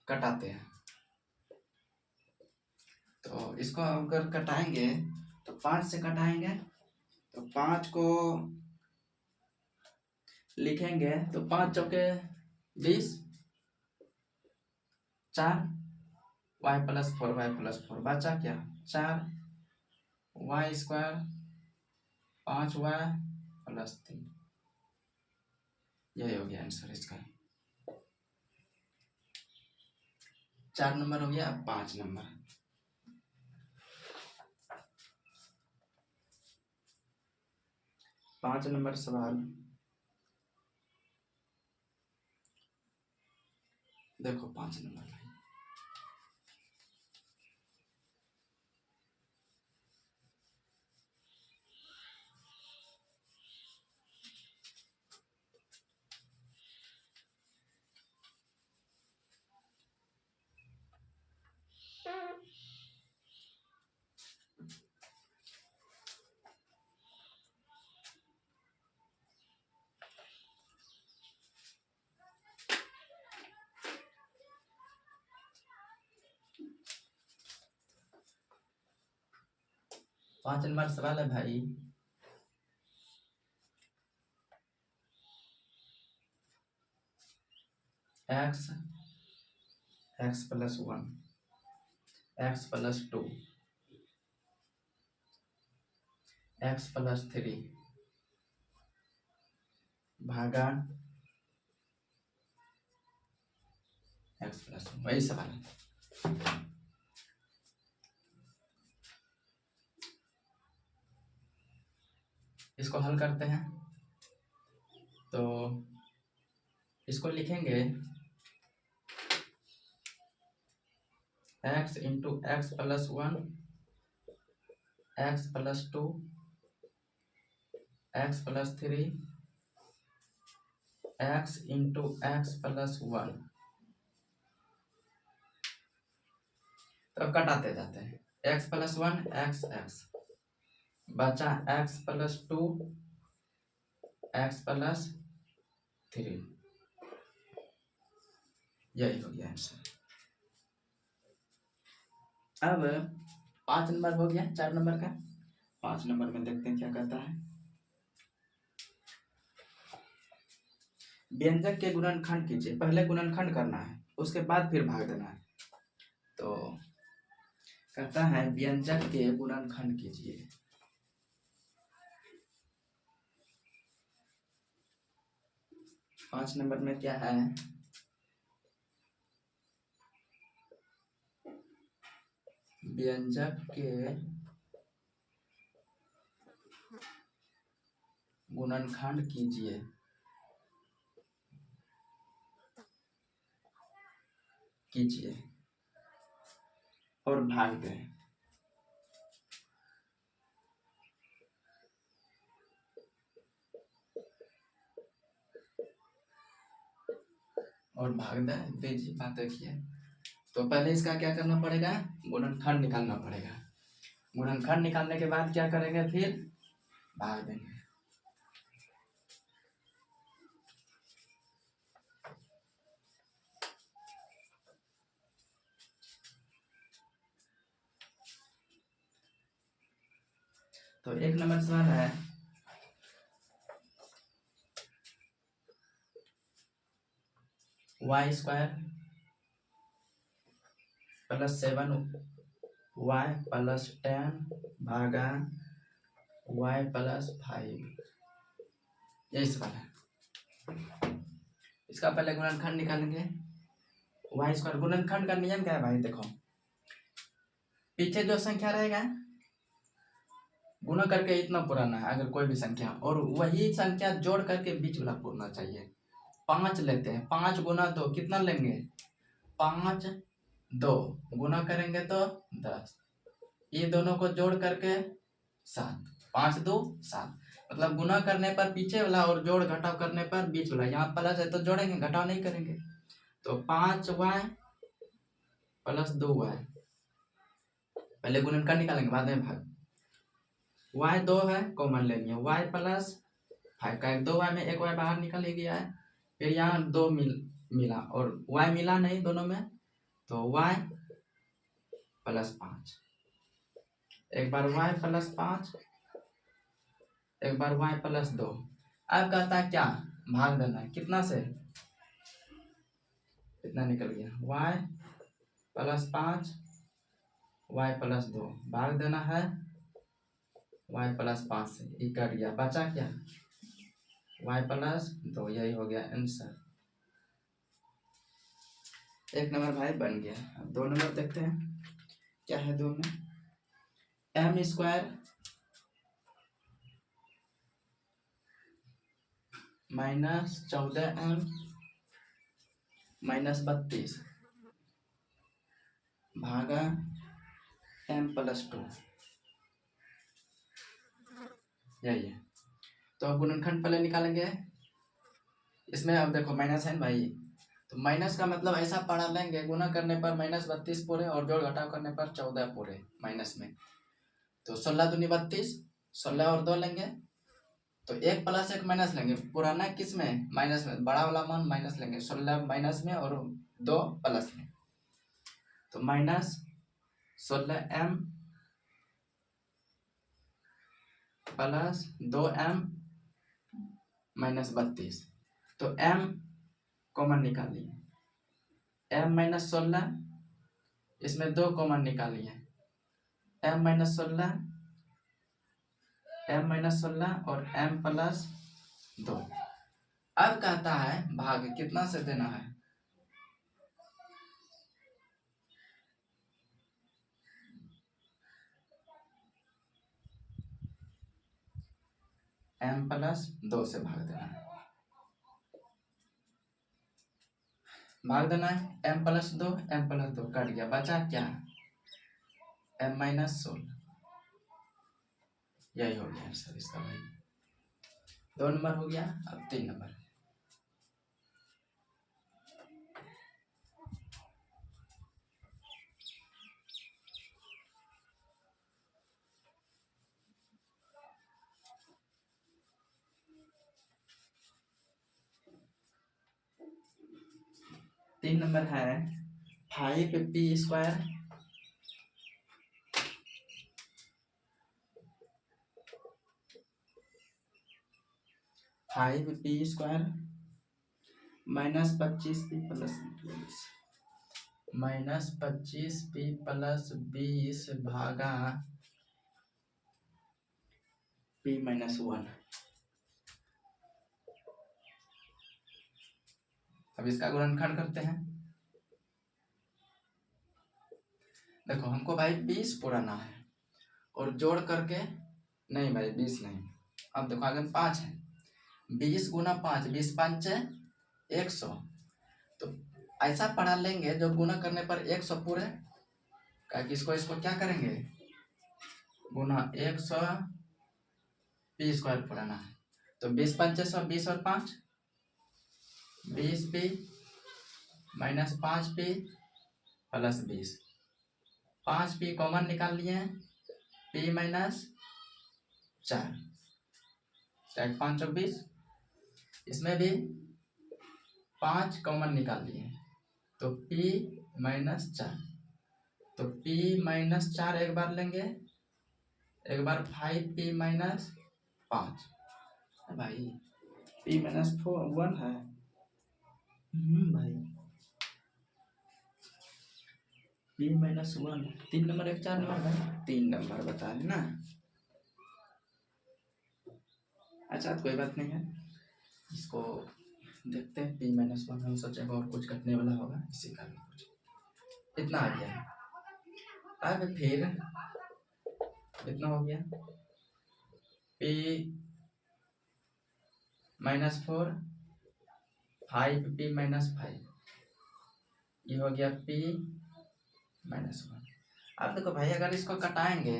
कटाते हैं, तो इसको अगर कटाएंगे तो 5 से कटाएंगे तो 5 को लिखेंगे तो 5 चौके 20, 4 y प्लस 4 बचा क्या 4 y स्क्वायर 5y प्लस 3, यही हो गया आंसर इसका। 4 नंबर हो गया। अब 5 नंबर, पांच नंबर सवाल देखो। 5 नंबर भाई, 5 नंबर सवाल है भाई। X plus 1 x plus 2 x plus 3 भागा एक्स प्लस 1, वही सवाल है। इसको हल करते हैं तो इसको लिखेंगे x into x plus 1 x plus 2 x plus 3 x into x plus 1। तो कटाते जाते हैं, एक्स प्लस 1 एक्स एक्स बचा एक्स प्लस 2 एक्स प्लस 3, यही हो गया आंसर। अब 5 नंबर हो गया, 4 नंबर का। 5 नंबर में देखते हैं क्या कहता है। व्यंजक के गुणनखंड कीजिए, पहले गुणनखंड करना है उसके बाद फिर भाग देना है। तो कहता है व्यंजक के गुणनखंड कीजिए। पांच नंबर में क्या है, व्यंजक के गुणनखंड कीजिए। और भाग दें। और भाग दें दीजिए, बात देखिए। तो पहले इसका क्या करना पड़ेगा, गुणनखंड निकालना पड़ेगा। गुणनखंड निकालने के बाद क्या करेंगे, फिर भाग देंगे। तो 1 नंबर सवाल है, y square plus 7 y plus 10 भागा वाई प्लस 5, यही सवाल है। इसका पहले गुणनखंड निकालेंगे। वाई स्क्वायर गुणनखंड का नियम क्या है भाई, देखो पीछे जो संख्या रहेगा गुणा करके इतना पुराना है अगर कोई भी संख्या, और वही संख्या जोड़ करके बीच वाला पूरना चाहिए। 5 लेते हैं, 5 गुना 2 कितना लेंगे, 5 2 गुना करेंगे तो 10, ये दोनों को जोड़ करके 7, 5 2 7, मतलब गुना करने पर पीछे वाला और जोड़ घटाव करने पर बीच वाला। यहाँ प्लस है तो जोड़ेंगे, घटाव नहीं करेंगे। तो 5y प्लस 2y, पहले गुणनखंड निकालेंगे बाद में भाग। y 2 है कॉमन लेंगे, y प्लस 5 का 2y में 1y बाहर निकल ही गया है, फिर यहाँ 2 मिला और y मिला नहीं दोनों में, तो y प्लस 5, एक बार y प्लस 5, एक बार y प्लस 2। अब कहता है क्या, भाग देना है, कितना से, कितना निकल गया, y प्लस 5 y प्लस 2, भाग देना है y प्लस 5 से, ये कट गया, बचा क्या y प्लस 2, यही हो गया आंसर। 1 नंबर भाई बन गया। अब 2 नंबर देखते हैं क्या है। 2 में m square minus 14m minus 32 भागा m प्लस 2, यही है। तो अब गुणनखंड पहले निकालेंगे। इसमें अब देखो माइनस है ना भाई, तो माइनस का मतलब ऐसा पढ़ा लेंगे, गुना करने पर माइनस 32 पूरे और जोड़ घटाव करने पर 14 पूरे माइनस में। तो 16 दूनी 32, 16 और 2 लेंगे तो 1 प्लस 1 माइनस लेंगे, पुराना किस में, माइनस में, बड़ा वाला मान माइनस लेंगे, 16 माइनस में और 2 प्लस में। तो minus 16m plus 2m minus 32। तो m कॉमन निकालिए, m माइनस 16, इसमें 2 कॉमन निकालिए, m माइनस 16, और m प्लस 2। अब कहता है भाग कितना से देना है, m प्लस 2 से भाग देना है, m प्लस 2, कट गया, बचा क्या, m माइनस 16। यही हो गया आंसर इसका भाई। 2 नंबर हो गया। अब 3 नंबर, है 5p square minus 25p plus 20 भागा p माइनस 1। अब इसका गुणनखंड करते हैं। देखो हमको भाई 20 पुराना है और जोड़ करके, नहीं भाई 20 नहीं, अब देखो आगे 5 है, 20 गुना 5, 20 5 100। तो ऐसा पढ़ा लेंगे जो गुना करने पर 100 पूरे, क्या कि इसको क्या करेंगे, गुना 100 p स्क्वायर पुराना है। तो 20 5 100, 20 और 5 20p minus 5p plus 20, 5p common निकाल लिए, p माइनस 4, 5 और 20, इसमें भी 5 कॉमन निकाल लिए, तो p माइनस 4। तो p माइनस 4 एक बार लेंगे, एक बार 5p माइनस 5 भाई, p माइनस 1 है भाई, p माइनस 1। 3 नंबर, एक 4 नंबर भाई, 3 नंबर बता है ना। अच्छा कोई बात नहीं है, इसको देखते हैं। p माइनस 1 हम सोचेंगे और कुछ कटने वाला होगा, इसी कारण कुछ इतना आ गया। अब फिर इतना हो गया, p माइनस 4, 5p माइनस 5, ये हो गया p माइनस 1। अब देखो भाई अगर इसको कटाएंगे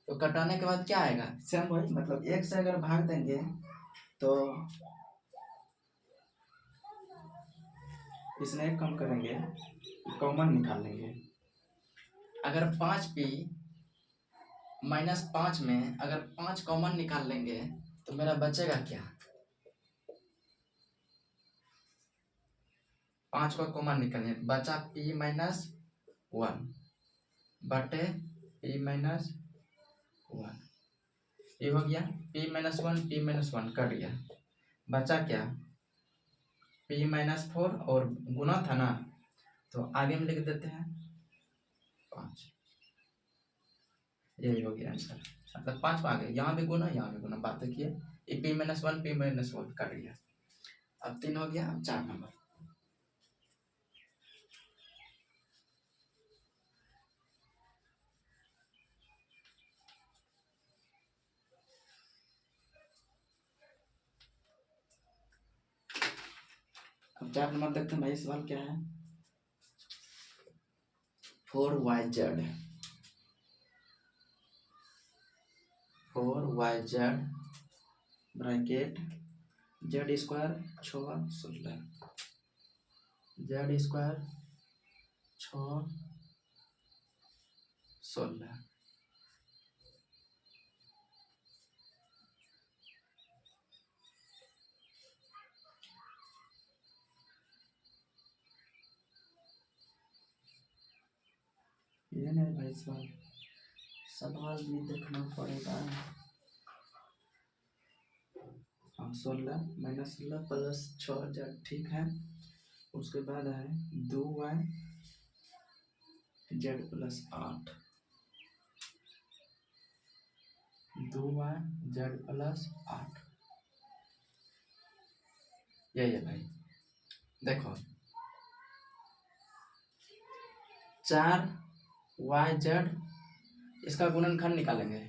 तो कटाने के बाद क्या आएगा, सेम वही, मतलब 1 से अगर भाग देंगे तो इसमें एक कम करेंगे, कॉमन निकाल लेंगे। अगर 5p माइनस 5 में अगर 5 कॉमन निकाल लेंगे तो मेरा बचेगा क्या, 5 को कॉमन निकालेंगे, बचा p माइनस 1 बटे p माइनस 1, ये हो गया p माइनस 1 कट गया, बचा क्या, p माइनस 4 और गुना था ना, तो आगे में लिख देते हैं 5, यही हो गया आंसर। मतलब 5 आ गया, यहाँ भी गुना यहाँ भी गुना, बात देखिए, ये p माइनस 1 कट गया। अब 3 हो गया। अब 4 नंबर, अब 4 नंबर देखते हैं भाई, सवाल क्या है। 4yz bracket z square 6 16, z square 6 16, ये नहीं भाई, सवाल भी देखना पड़ेगा। 16 माइनस 16 प्लस 6 ठीक है। उसके बाद है 2y Z plus 8, 2y Z plus 8, यही है भाई। देखो 4y इसका गुणनखंड निकालेंगे।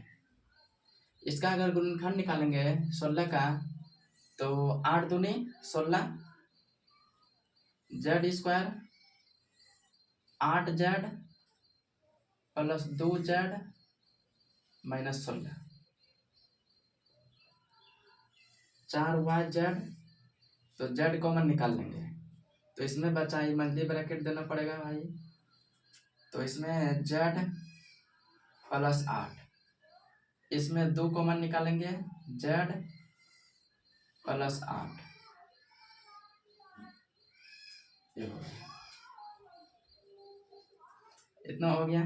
इसका अगर गुणनखंड निकालेंगे 16 का तो 8 दूनी 16 Z square 8z plus 2z minus 16, 4yz तो z कॉमन निकाल लेंगे तो इसमें बचा ही मंथली ब्रैकेट देना पड़ेगा भाई। तो इसमें z प्लस 8, इसमें 2 कॉमन निकालेंगे z प्लस 8, ये हो गया। इतना हो गया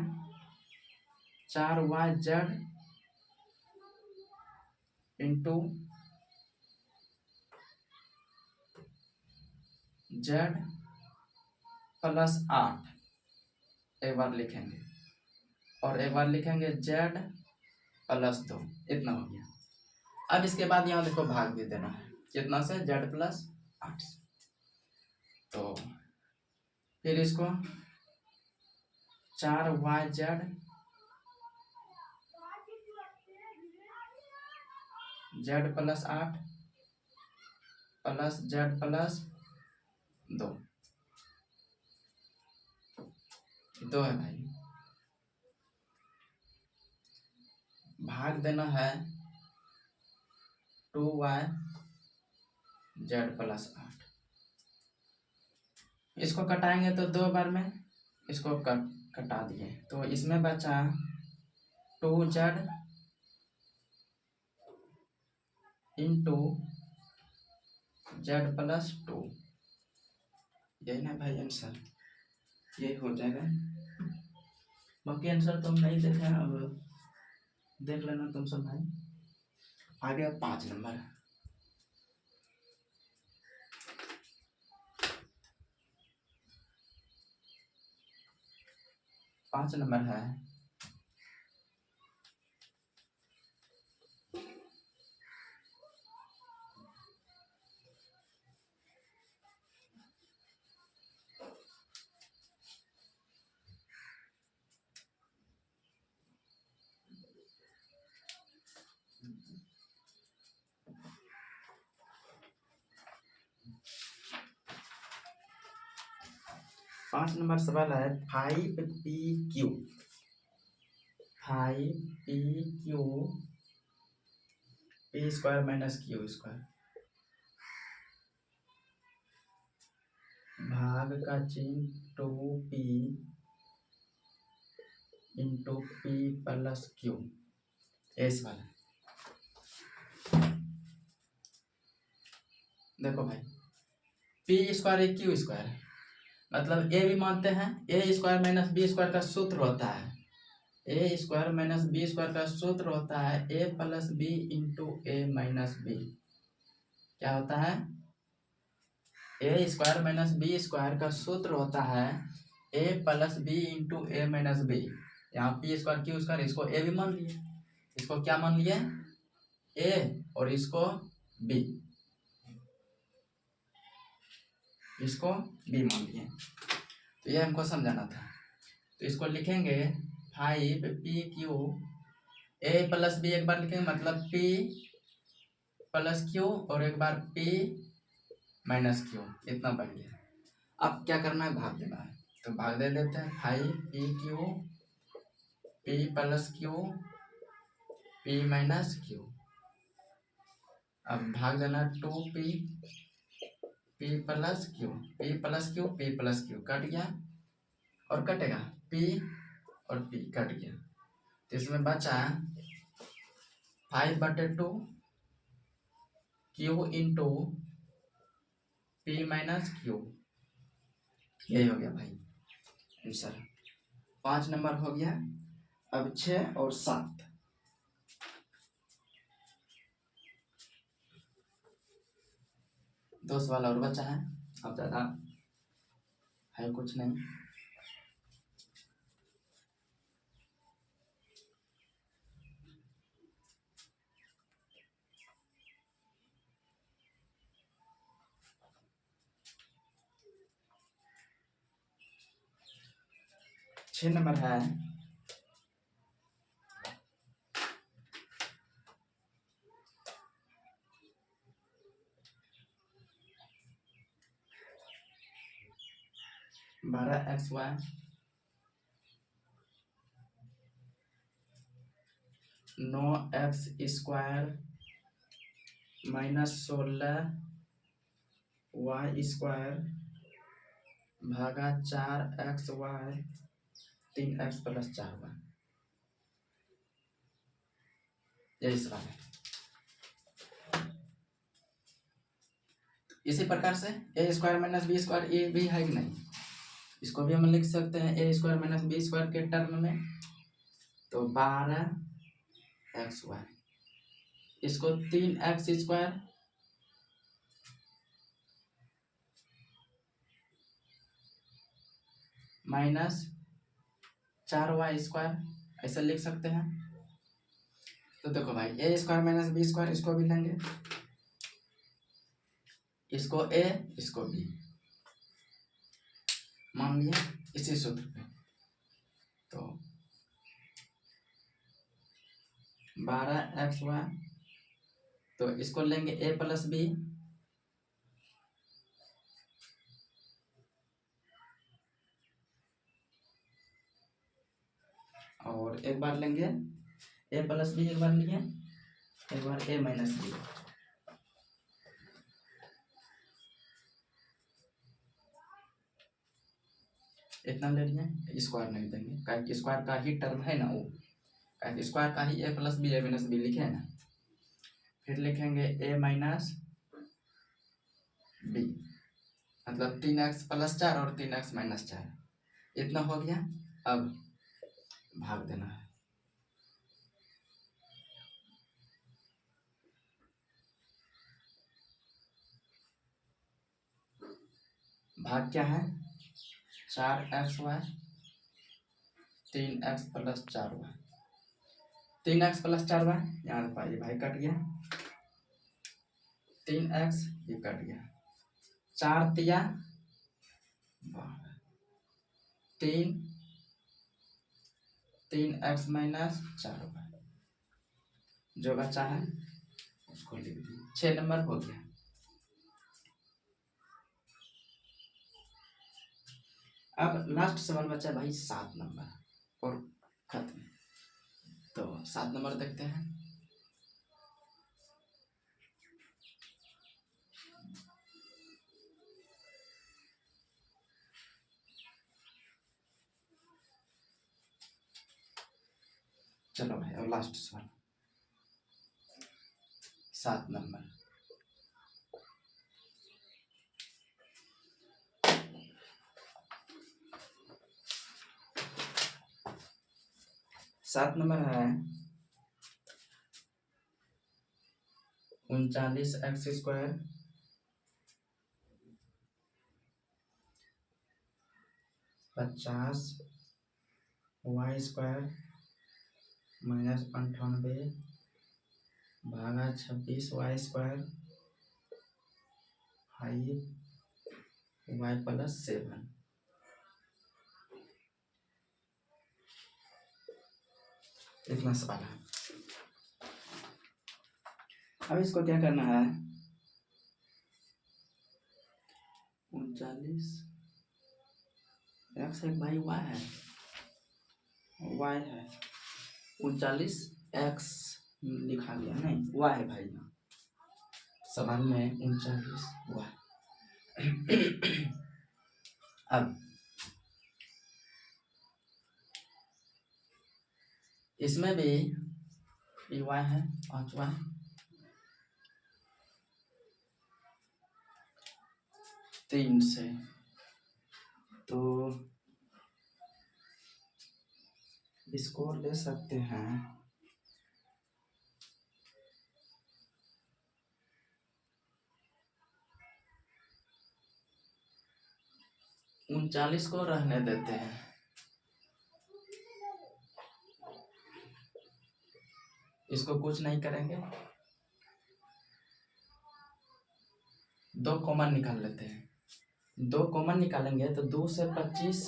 4yz इंटू z प्लस 8 एक बार लिखेंगे और एक बार लिखेंगे z प्लस 2, इतना हो गया। अब इसके बाद यहाँ देखो भाग भी देना है कितना से z प्लस 8 से। तो फिर इसको 4yz z plus 8 plus z plus 2 है भाई। भाग देना है 2y z प्लस 8, इसको कटाएंगे तो 2 बार में इसको कटा दिए तो इसमें बचा 2z इंटू z प्लस 2, यही ना भाई आंसर, यही हो जाएगा। बाकी आंसर तुम नहीं देखे, अब देख लेना तुम सब भाई। आगे 5 नंबर, 5 नंबर है 5 नंबर सवाल है 5pq p square minus q square भाग का चिन्ह 2p into p plus q, इस वाला। देखो भाई p स्क्वायर है q स्क्वायर, मतलब a भी मानते हैं a square minus b square का सूत्र होता है, ए स्क्वायर माइनस बी स्क्वायर का सूत्र होता है ए प्लस बी इंटू ए माइनस बी। क्या होता है? ए स्क्वायर माइनस बी स्क्वायर का सूत्र होता है ए प्लस बी इंटू ए माइनस बी। यहाँ पी स्क्वायर क्यू स्क्वायर, इसको ए भी मान लिए, इसको क्या मान लिए ए, और इसको बी, इसको बी मान लिए। तो ये हमको समझाना था। तो इसको लिखेंगे 5pq ए प्लस बी, एक बार लिखेंगे मतलब p प्लस क्यू और एक बार p माइनस क्यू, इतना बन गया। अब क्या करना है? भाग देना है। तो भाग दे देते हैं 5pq p plus Q p minus Q. अब भाग देना 2p p plus Q p plus Q, cut गया और कटेगा p और p कट गया। तो इसमें बचा 5/2 Q into P minus Q, यही हो गया भाई आंसर। 5 नंबर हो गया। अब 6 और 7, 2 सवाल और बचा है, अब ज़्यादा है कुछ नहीं। छः नंबर है, बारह x y 9x square minus 16y square भागा 4xy 3x प्लस 4y, यही सवाल है। इसी प्रकार से ए स्क्वायर माइनस बी स्क्वायर ये भी है कि नहीं, इसको भी हम लिख सकते हैं ए स्क्वायर माइनस बी स्क्वायर के टर्म में, तो 12xy, इसको 3x square minus 4y square ऐसा लिख सकते हैं। तो देखो भाई ए स्क्वायर माइनस बी स्क्वायर इसको भी लेंगे, इसको ए इसको बी मान लिया इसी सूत्र पे, तो 12xy, तो इसको लेंगे ए प्लस बी और एक बार लेंगे ए प्लस बी, एक बार लिए, एक बार ए माइनस बी, इतना ले लिए, स्क्वायर नहीं देंगे क्योंकि स्क्वायर का ही टर्म है ना वो, क्योंकि स्क्वायर का ही ए प्लस बी ए माइनस बी लिखे है ना। फिर लिखेंगे ए माइनस बी मतलब 3x प्लस 4 और 3x माइनस 4, इतना हो गया। अब भाग देना है, भाग क्या है 4xy 3x plus 4y, 3x plus 4y यहाँ पर ये भाई कट गया, 3x ये कट गया, 4 तिया 3x माइनस 4y, जो बचा है उसको लिख दिया, 6 नंबर हो गया। अब लास्ट सवाल बचा भाई 7 नंबर और खत्म। तो 7 नंबर देखते हैं, चलो भाई और लास्ट सवाल 7 नंबर। सात नंबर है 39x स्क्वायर पचास वाई स्क्वायर माइनस 98 भागा 26y स्क्वायर 5y प्लस 7, इतना सवाल है। अब इसको क्या करना है, 39 एक्स है भाई, वाई है, वाई है 39 एक्स लिखा गया नहीं, वाई है भाई यहाँ सवाल में 39 वाई। अब इसमें भी वाई है 5y, तीन से, तो इसको ले सकते हैं 39 को रहने देते हैं। इसको कुछ नहीं करेंगे, 2 कॉमन निकाल लेते हैं। 2 कॉमन निकालेंगे तो 2 से 25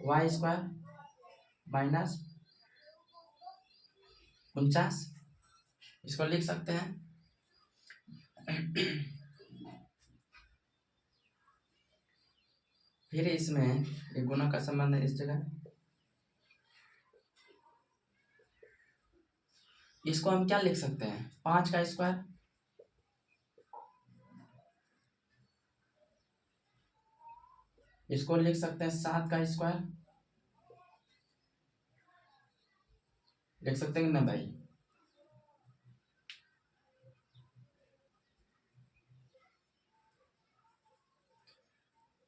वाई स्क्वायर माइनस 49, इसको लिख सकते हैं। फिर इसमें एक गुना का संबंध है, इस जगह इसको हम क्या लिख सकते हैं, 5 का स्क्वायर, इसको लिख सकते हैं 7 का स्क्वायर, लिख सकते हैं ना भाई।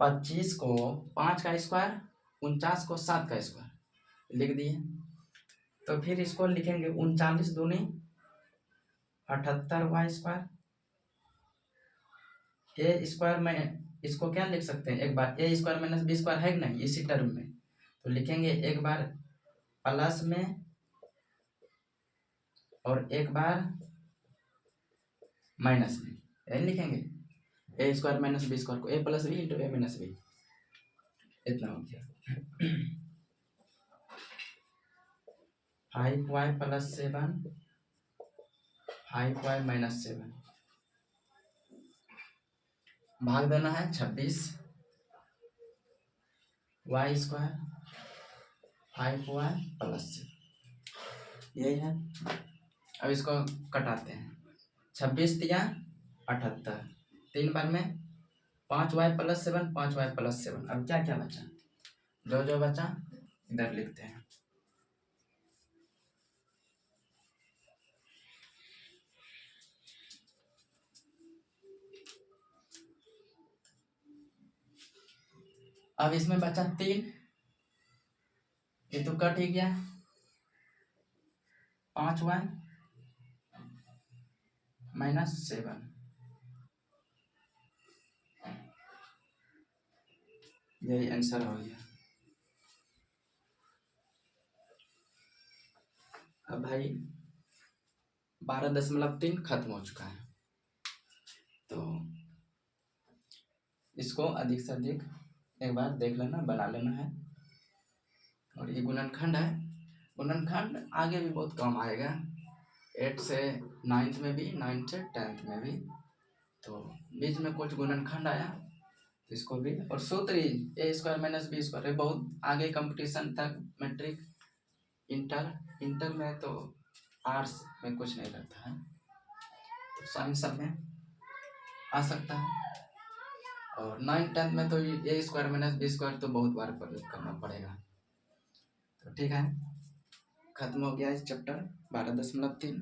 पच्चीस को 5 का स्क्वायर, 49 को 7 का स्क्वायर लिख दिए। तो फिर इसको लिखेंगे 39 दूनी 78 वाई स्क्वायर, ए स्क्वायर में इसको क्या लिख सकते हैं, एक बार ए स्क्वायर माइनस बी स्क्वायर है कि नहीं इसी टर्म में, तो लिखेंगे एक बार प्लस में और एक बार माइनस में, यही लिखेंगे ए स्क्वायर माइनस बी स्क्वायर को ए प्लस बी इंटू ए माइनस बी, इतना हो गया। 5y प्लस 7 5y माइनस 7 भाग देना है 26 वाई स्क्वायर 5y प्लस 7, यही है। अब इसको कटाते हैं, 26 दिया 78, 3 बार में 5y प्लस 7 5y प्लस 7, अब क्या क्या बचा, जो जो बचा इधर लिखते हैं। अब इसमें बचा 3, ये तो कट ही गया, 5y माइनस 7, यही आंसर हो गया। अब भाई 12.3 खत्म हो चुका है, तो इसको अधिक से अधिक एक बार देख लेना, बना लेना है। और ये गुणनखंड है, गुणनखंड आगे भी बहुत कम आएगा, 8 से 9th में भी, 9th से 10th में भी, तो बीच में कुछ गुणनखंड आया तो इसको भी, और सूत्र ए स्क्वायर माइनस बी स्क्वायर, बहुत आगे कंपटीशन तक, मैट्रिक इंटर में तो आर्ट्स में कुछ नहीं रहता है, तो साइंस सब में आ सकता है। और 9th-10th में तो ए स्क्वायर माइनस बी स्क्वायर तो बहुत बार प्रयोग करना पड़ेगा। तो ठीक है, खत्म हो गया इस चैप्टर 12.3।